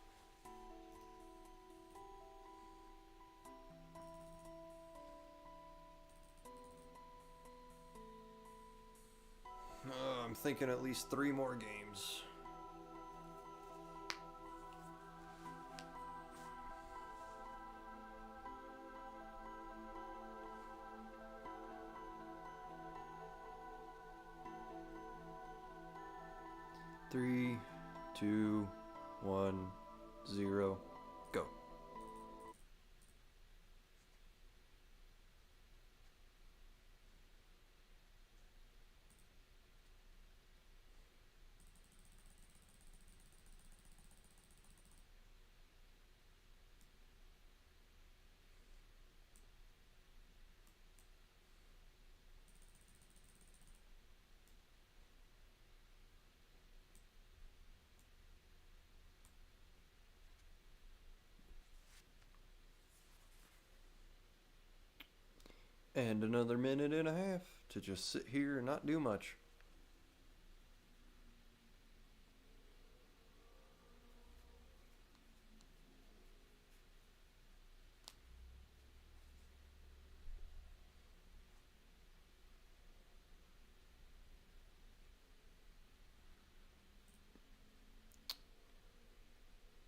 S1: thinking at least 3 more games. Three, 2, 1, 0, go. And another minute and a half to just sit here and not do much.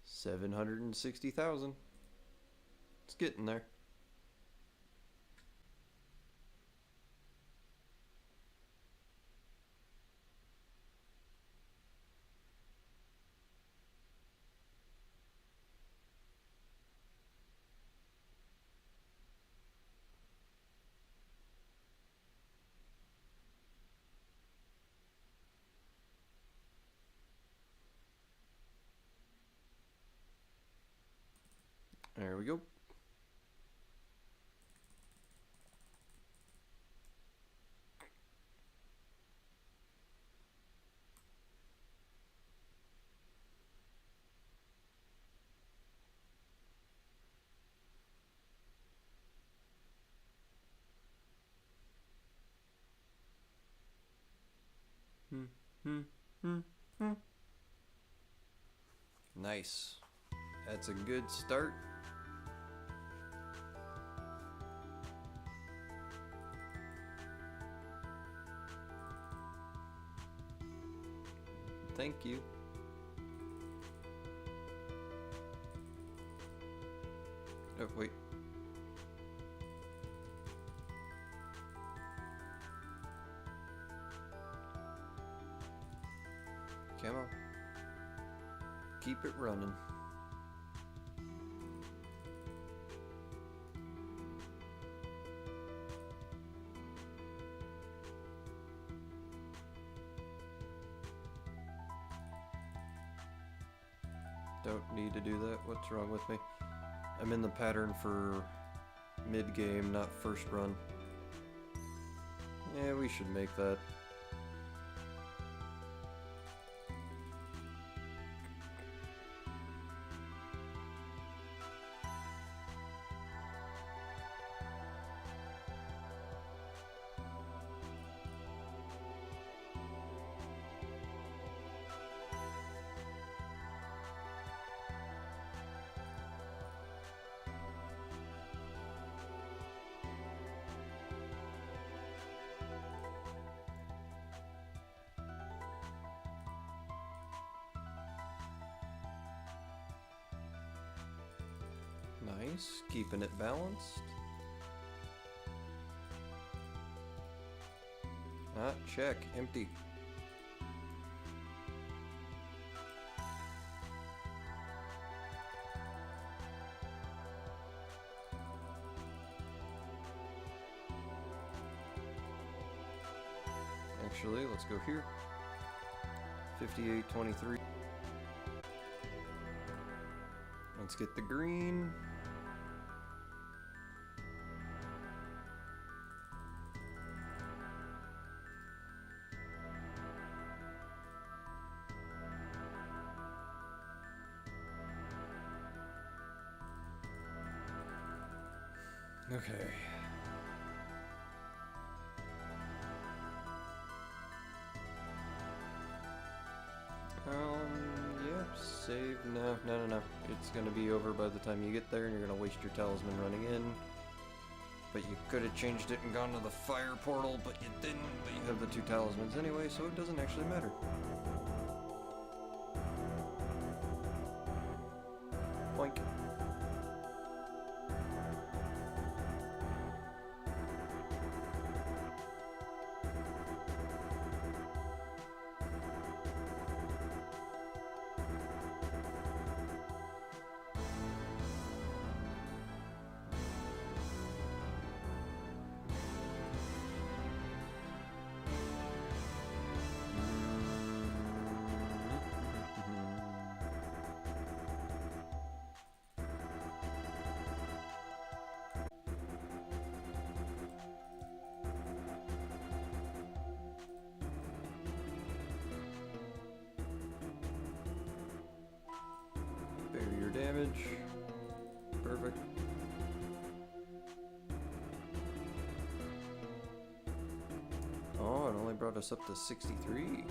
S1: $760,000. It's getting there. There we go. Nice. That's a good start. Thank you. Oh, wait. Come on. Keep it running. Don't need to do that. What's wrong with me? I'm in the pattern for mid-game, not first run. Yeah, we should make that. Nice, keeping it balanced. Ah, check, empty. Actually, let's go here. 58.23. Let's get the green. Okay. Yep, save. No. It's gonna be over by the time you get there, and you're gonna waste your talisman running in. But you could have changed it and gone to the fire portal, but you didn't. But you have the 2 talismans anyway, so it doesn't actually matter. Boink. Barrier damage. Perfect. Oh, it only brought us up to 63.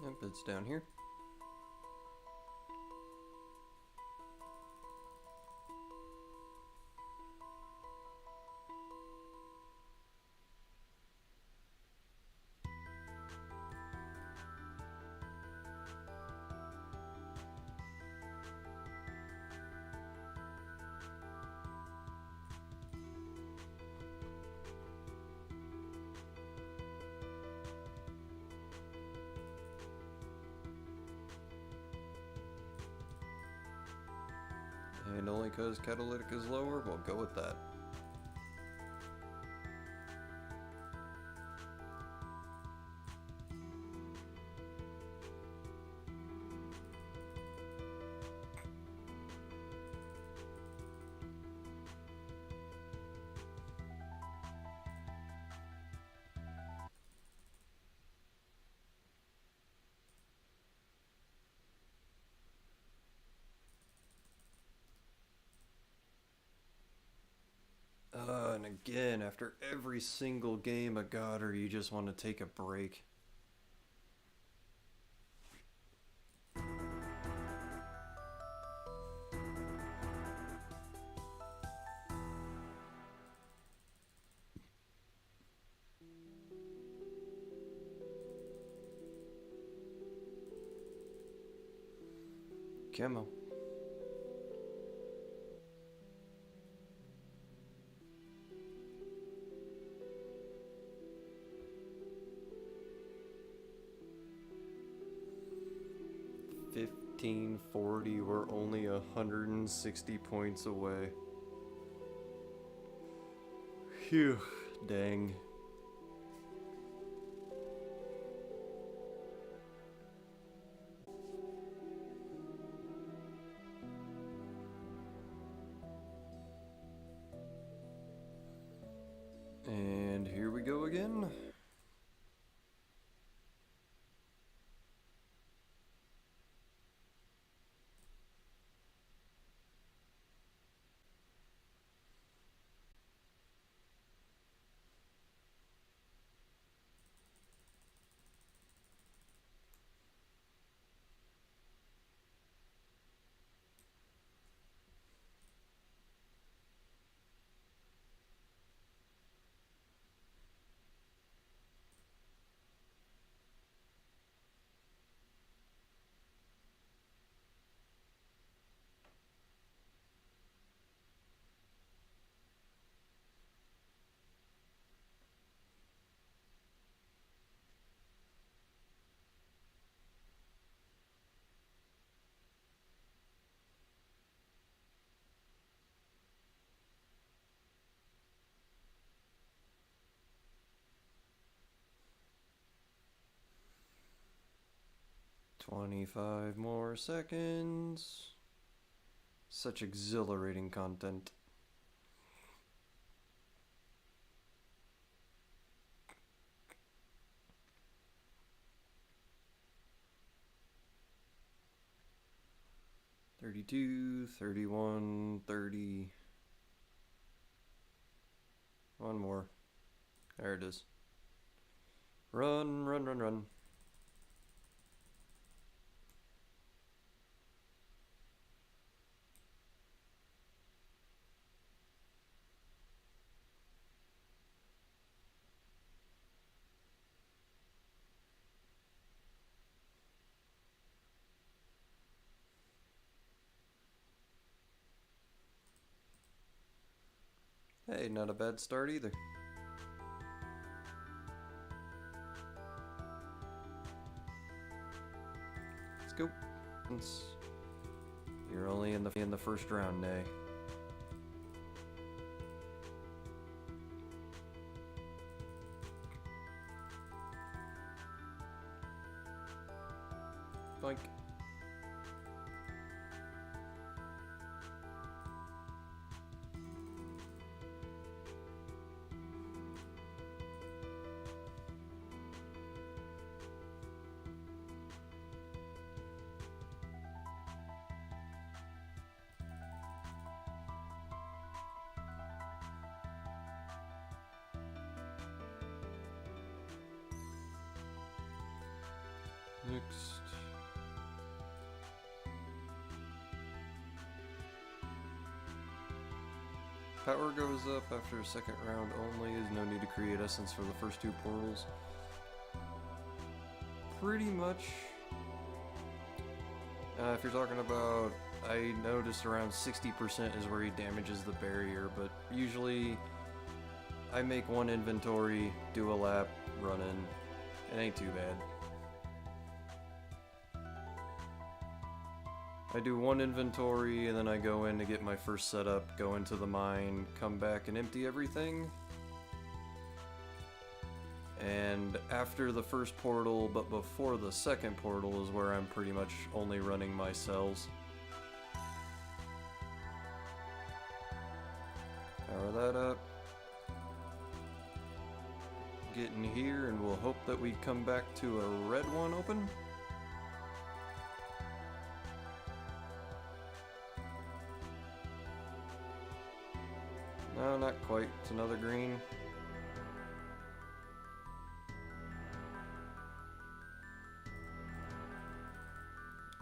S1: Yep, it's down here. And only because catalytic is lower, we'll go with that. And again, after every single game of Godder, you just want to take a break. Camo. $15.40, we're only 160 points away. Phew, dang. And here we go again. 25 more seconds. Such exhilarating content. $32, $31, $30. One more. There it is. Run, run, run, run. Hey, not a bad start either. Let's go. You're only in the first round, Nay. Boink. Next. Power goes up after a second round only. There's no need to create essence for the first two portals. Pretty much. If you're talking about, I noticed around 60% is where he damages the barrier, but usually I make one inventory, do a lap, run in. It ain't too bad. I do one inventory and then I go in to get my first setup, go into the mine, come back and empty everything. And after the first portal, but before the second portal, is where I'm pretty much only running my cells. Power that up. Get in here and we'll hope that we come back to a red one open. No, not quite. It's another green.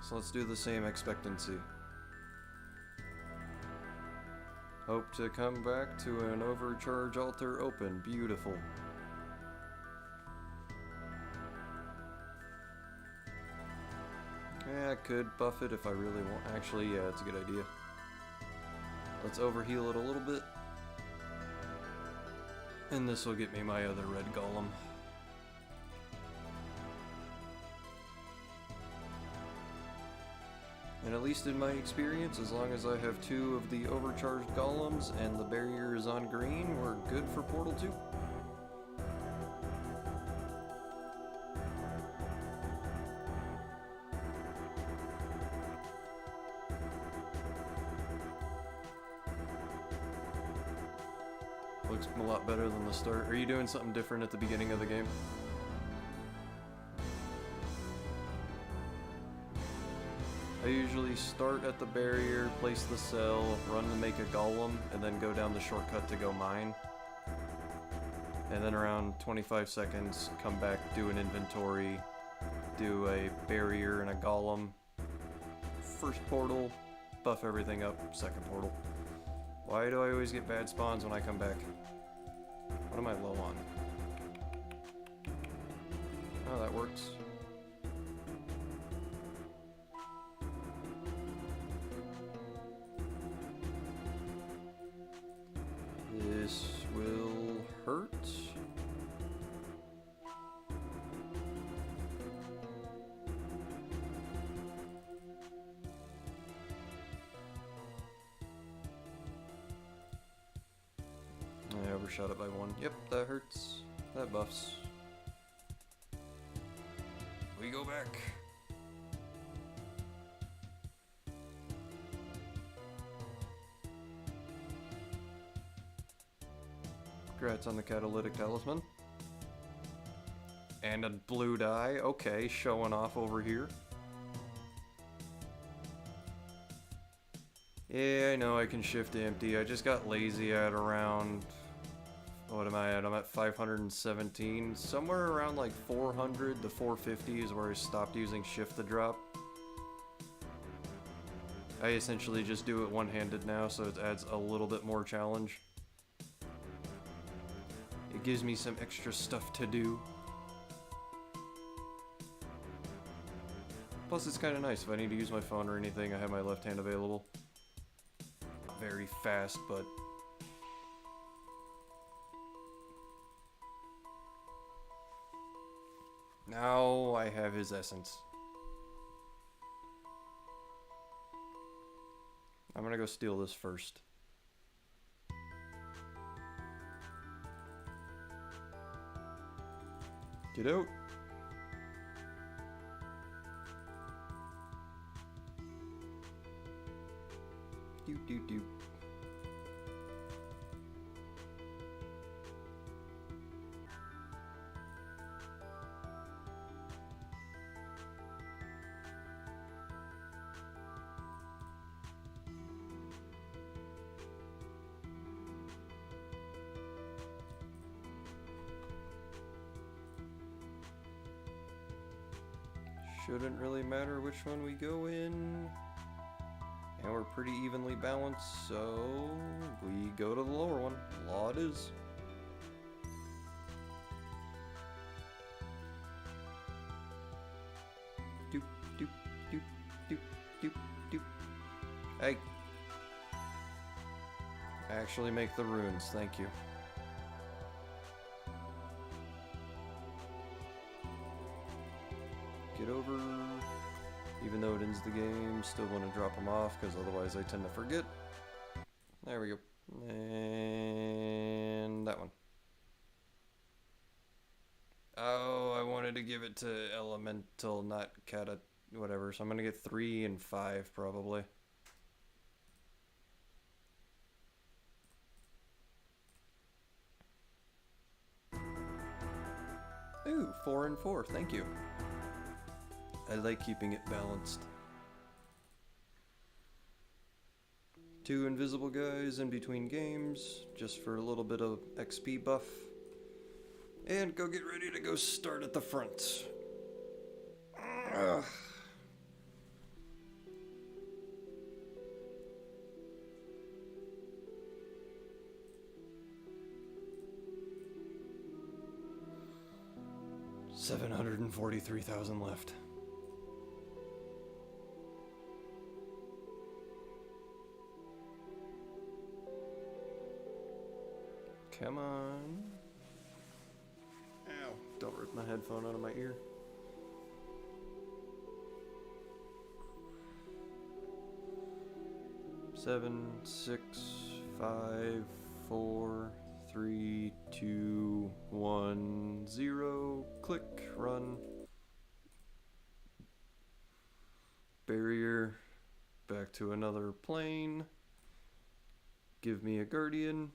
S1: So let's do the same expectancy. Hope to come back to an overcharge altar open. Beautiful. Yeah, I could buff it if I really want. Actually, yeah, it's a good idea. Let's overheal it a little bit. And this will get me my other red golem. And at least in my experience, as long as I have 2 of the overcharged golems and the barrier is on green, we're good for Portal 2. Looks a lot better than the start. Are you doing something different at the beginning of the game? I usually start at the barrier, place the cell, run to make a golem, and then go down the shortcut to go mine. And then around 25 seconds, come back, do an inventory, do a barrier and a golem. First portal, buff everything up, second portal. Why do I always get bad spawns when I come back? What am I low on? Oh, that works. This will hurt. I overshot it by 1. Yep, that hurts. That buffs. We go back. Congrats on the catalytic talisman. And a blue die. Okay, showing off over here. Yeah, I know I can shift to empty. I just got lazy at around... What am I at? I'm at 517. Somewhere around like 400 to 450 is where I stopped using shift to drop. I essentially just do it one-handed now, so it adds a little bit more challenge. It gives me some extra stuff to do. Plus, it's kind of nice. If I need to use my phone or anything, I have my left hand available. Very fast, but... Now I have his essence. I'm gonna go steal this first. Get out! Doot doot doot. Shouldn't really matter which one we go in. And we're pretty evenly balanced, so we go to the lower one. Law it is. Doop, doop, doop, doop, doop, doop. Hey. Actually make the runes, thank you. Get over. Even though it ends the game, still want to drop them off because otherwise I tend to forget. There we go. And that one. Oh, I wanted to give it to Elemental, not Cata, whatever. So I'm going to get 3 and 5 probably. Ooh, 4 and 4, thank you. I like keeping it balanced. 2 invisible guys in between games, just for a little bit of XP buff. And go get ready to go start at the front. Ugh. $743,000 left. Come on. Ow. Don't rip my headphone out of my ear. Seven, 6, 5, 4, 3, 2, 1, 0. Click, run. Barrier. Back to another plane. Give me a guardian.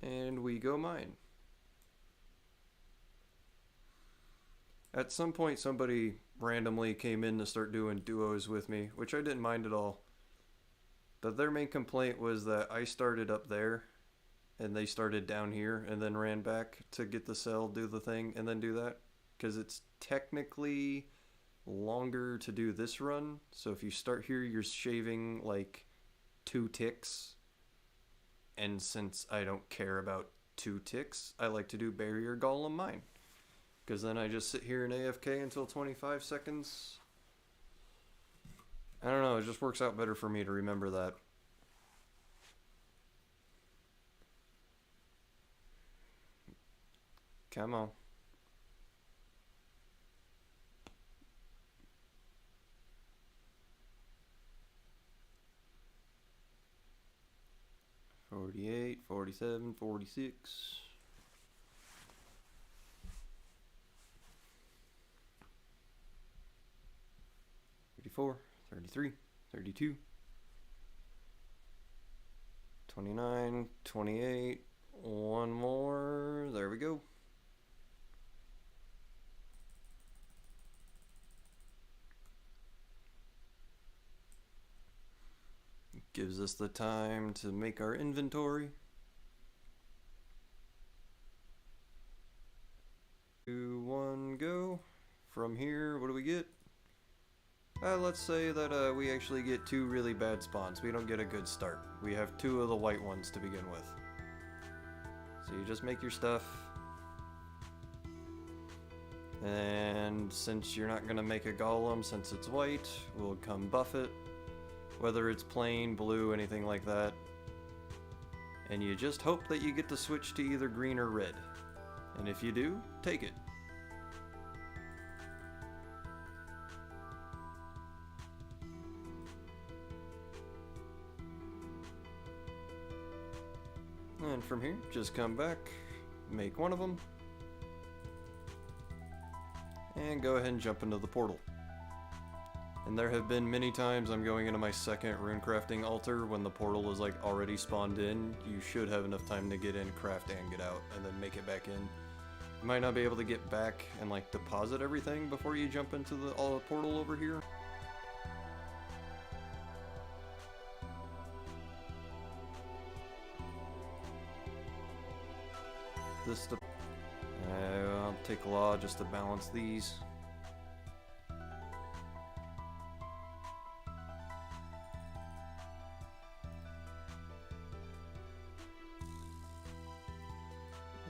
S1: And we go mine. At some point somebody randomly came in to start doing duos with me, which I didn't mind at all. But their main complaint was that I started up there and they started down here and then ran back to get the cell, do the thing, and then do that. Because it's technically longer to do this run. So if you start here, you're shaving like 2 ticks. And since I don't care about 2 ticks, I like to do Barrier Golem Mine. Because then I just sit here in AFK until 25 seconds. I don't know, it just works out better for me to remember that. Come on. $48, $47, $46. $34, $33, $32, 29, 28, one more, there we go. Gives us the time to make our inventory. 2, 1, go. From here, what do we get? Let's say that we actually get 2 really bad spawns. We don't get a good start. We have 2 of the white ones to begin with. So you just make your stuff. And since you're not going to make a golem since it's white, we'll come buff it. Whether it's plain, blue, anything like that. And you just hope that you get to switch to either green or red. And if you do, take it. And from here, just come back, make one of them, and go ahead and jump into the portal. And there have been many times I'm going into my second runecrafting altar when the portal is like already spawned in. You should have enough time to get in, craft, and get out, and then make it back in. You might not be able to get back and like deposit everything before you jump into the portal over here. I'll take law just to balance these.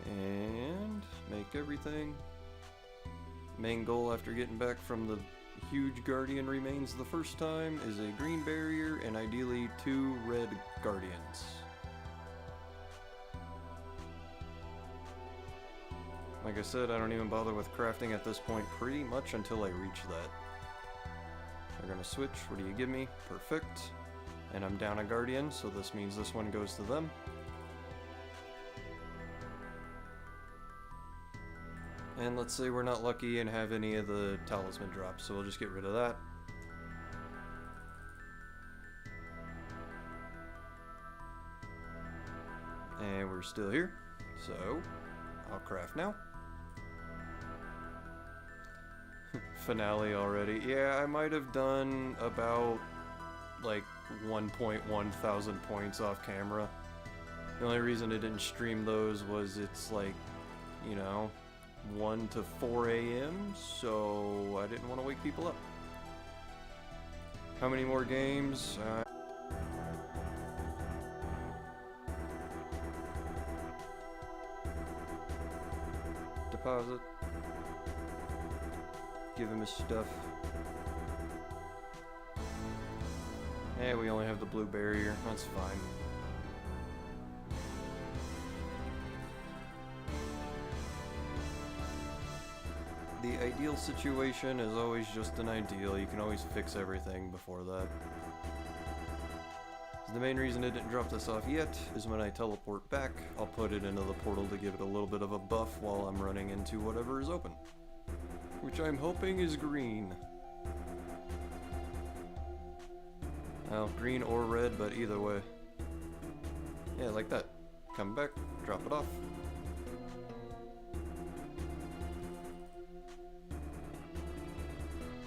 S1: And make everything. Main goal after getting back from the huge guardian remains the first time is a green barrier and ideally 2 red guardians. Like I said, I don't even bother with crafting at this point pretty much until I reach that. We're gonna switch. What do you give me? Perfect. And I'm down a guardian, so this means this one goes to them. And let's say we're not lucky and have any of the talisman drops, so we'll just get rid of that. And we're still here, so I'll craft now. Finale already. Yeah, I might have done about like 1.1 thousand points off camera. The only reason I didn't stream those was it's like, you know, 1 to 4 a.m. so I didn't want to wake people up. How many more games? Deposit. Give him his stuff. Yeah, we only have the blue barrier. That's fine. The ideal situation is always just an ideal. You can always fix everything before that. The main reason it didn't drop this off yet is when I teleport back, I'll put it into the portal to give it a little bit of a buff while I'm running into whatever is open. Which I'm hoping is green. Well, green or red, but either way. Yeah, like that. Come back, drop it off.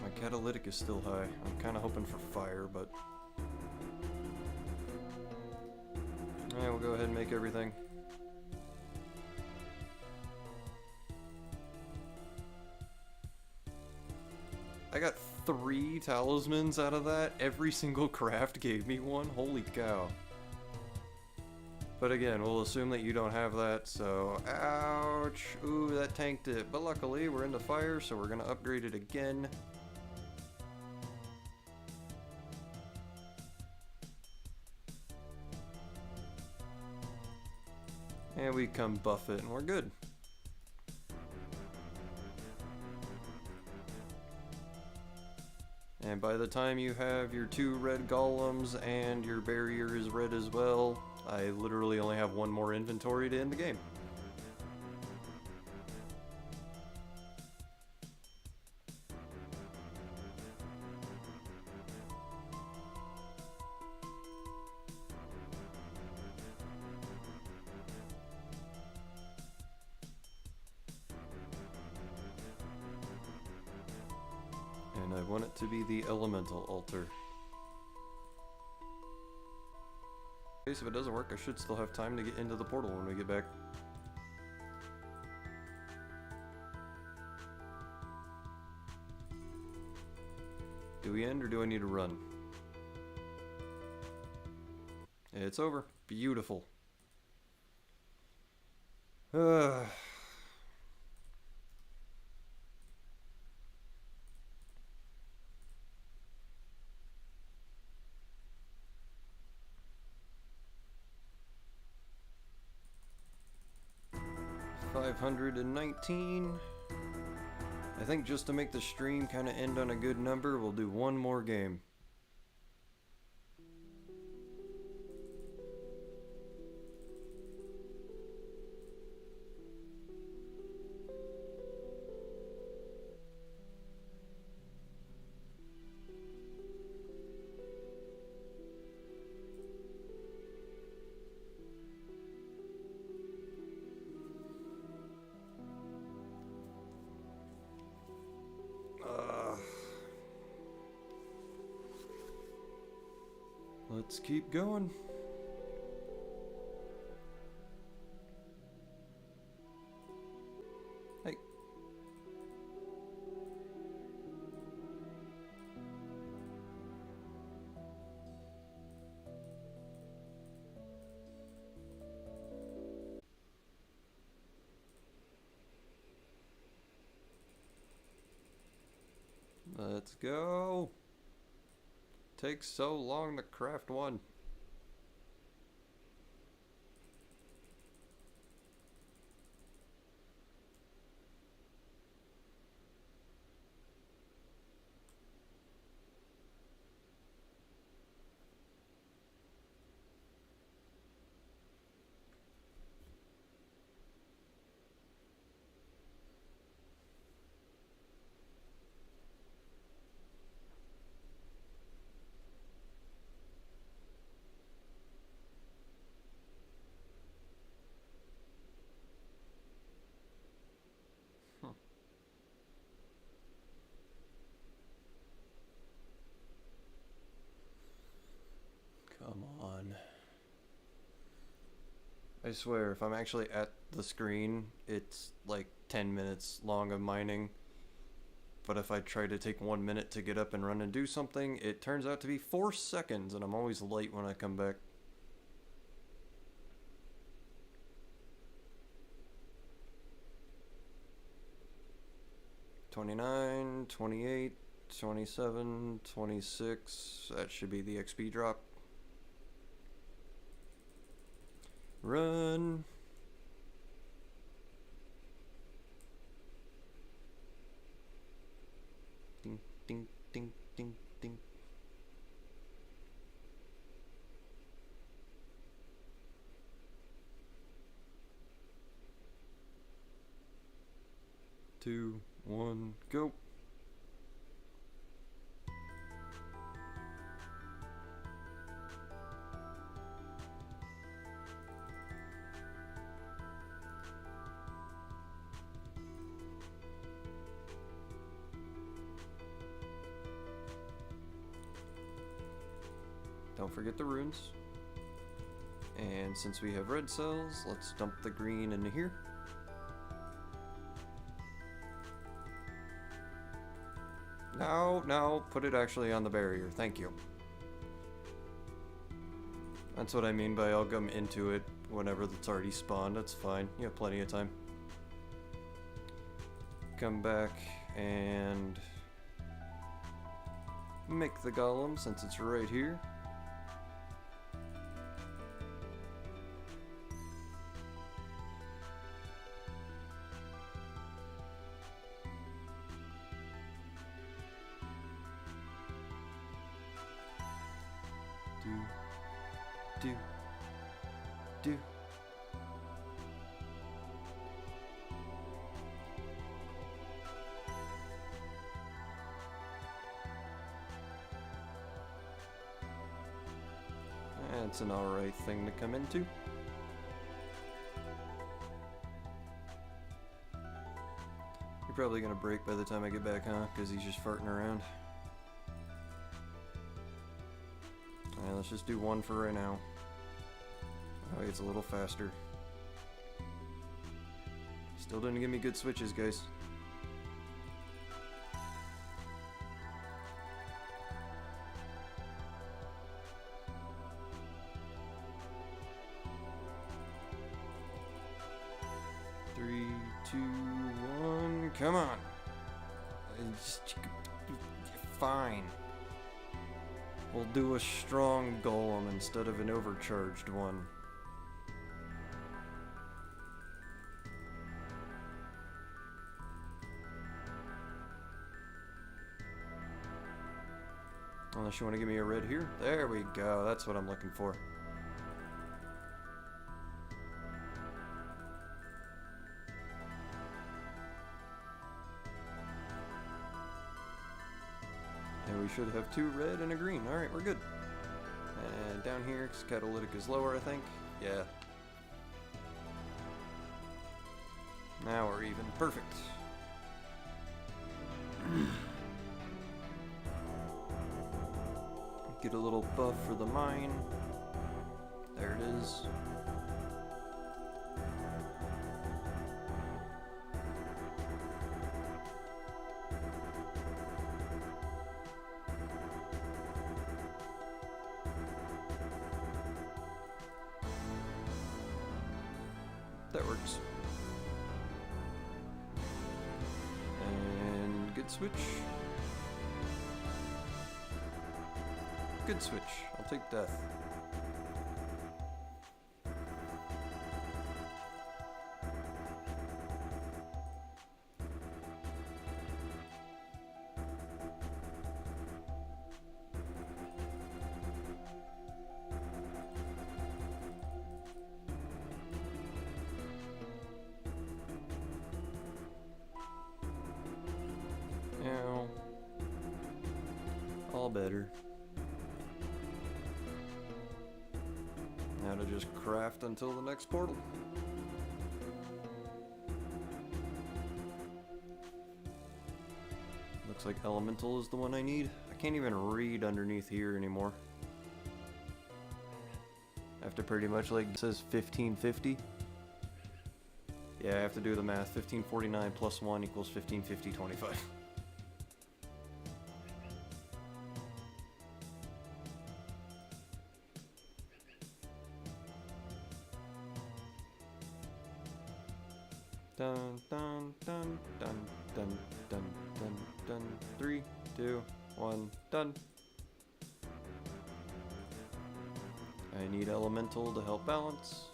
S1: My catalytic is still high. I'm kind of hoping for fire, but... yeah, we'll go ahead and make everything. I got 3 talismans out of that. Every single craft gave me one. Holy cow. But again, we'll assume that you don't have that, so... ouch! Ooh, that tanked it. But luckily, we're into fire, so we're gonna upgrade it again. And we come buff it, and we're good. And by the time you have your 2 red golems and your barrier is red as well, I literally only have 1 more inventory to end the game. want it to be the elemental altar. In case if it doesn't work, I should still have time to get into the portal when we get back. Do we end or do I need to run? It's over. Beautiful. 519. I think just to make the stream kind of end on a good number, we'll do one more game. Let's keep going. Hey. Let's go. Takes so long to craft one. Come on. I swear, if I'm actually at the screen, it's like 10 minutes long of mining. But if I try to take 1 minute to get up and run and do something, it turns out to be 4 seconds, and I'm always late when I come back. $29, $28, $27, $26. That should be the XP drop. Run. Ding, ding, ding, ding, ding. Two, one, go. Don't forget the runes. And since we have red cells, let's dump the green into here. No, put it actually on the barrier. Thank you. That's what I mean by I'll come into it whenever it's already spawned. That's fine. You have plenty of time. Come back and make the golem since it's right here. Do. That's an alright thing to come into. You're probably gonna break by the time I get back, huh? Because he's just farting around. Let's just do one for right now. Oh, it's a little faster. Still didn't give me good switches, guys. Three, two, one, come on. Fine. We'll do a strong golem instead of an overcharged one. Unless you want to give me a red here. There we go. That's what I'm looking for. And we should have 2 red and a green. Alright, we're good. And down here, 'cause catalytic is lower, I think. Yeah. Now we're even. Perfect. Get a little buff for the mine. There it is. That works. And good switch. Good switch. I'll take death. Now, all better. Now to just craft until the next portal. Looks like elemental is the one I need. I can't even read underneath here anymore. I have to pretty much, like, it says 1550. Yeah, I have to do the math. 1549 plus 1 equals 1550, 25. Dun dun dun dun dun dun dun dun. 3, 2, 1, done. I need elemental to help balance.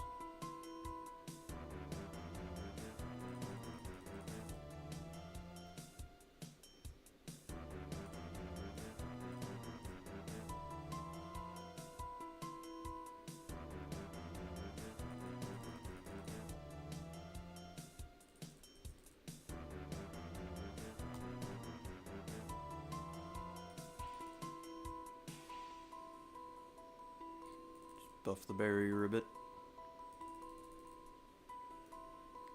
S1: Buff the barrier a bit.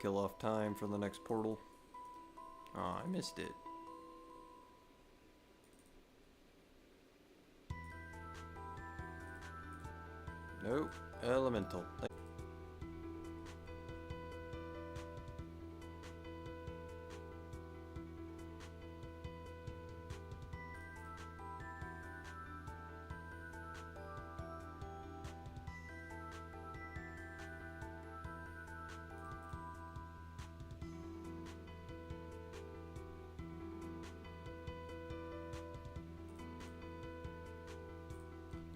S1: Kill off time for the next portal. Oh, I missed it. Nope. Elemental.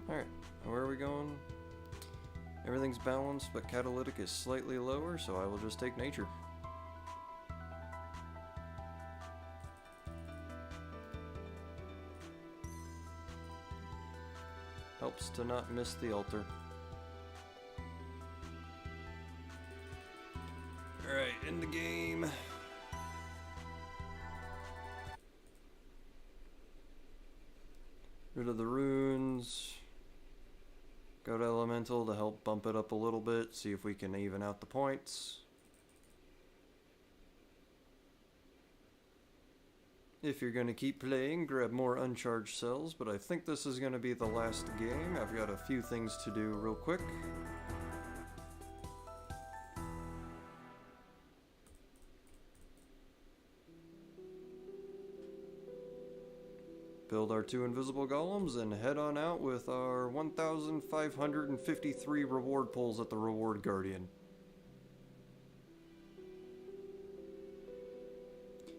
S1: Alright, where are we going? Everything's balanced, but catalytic is slightly lower, so I will just take nature. Helps to not miss the altar. Alright, in the game. Rid of the runes. Go to elemental to help bump it up a little bit, see if we can even out the points. If you're going to keep playing, grab more uncharged cells, but I think this is going to be the last game. I've got a few things to do real quick. Build our 2 invisible golems and head on out with our 1,553 reward pulls at the Reward Guardian.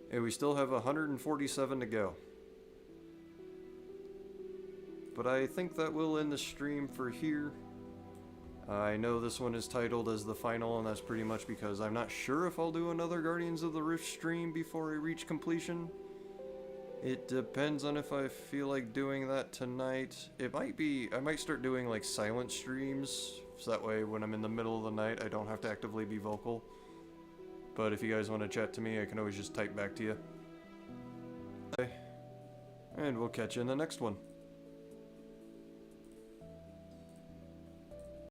S1: And we still have 147 to go. But I think that will end the stream for here. I know this one is titled as the final, and that's pretty much because I'm not sure if I'll do another Guardians of the Rift stream before I reach completion. It depends on if I feel like doing that tonight. It might be, I might start doing like silent streams, so that way when I'm in the middle of the night I don't have to actively be vocal. But if you guys want to chat to me, I can always just type back to you. Okay. And we'll catch you in the next one.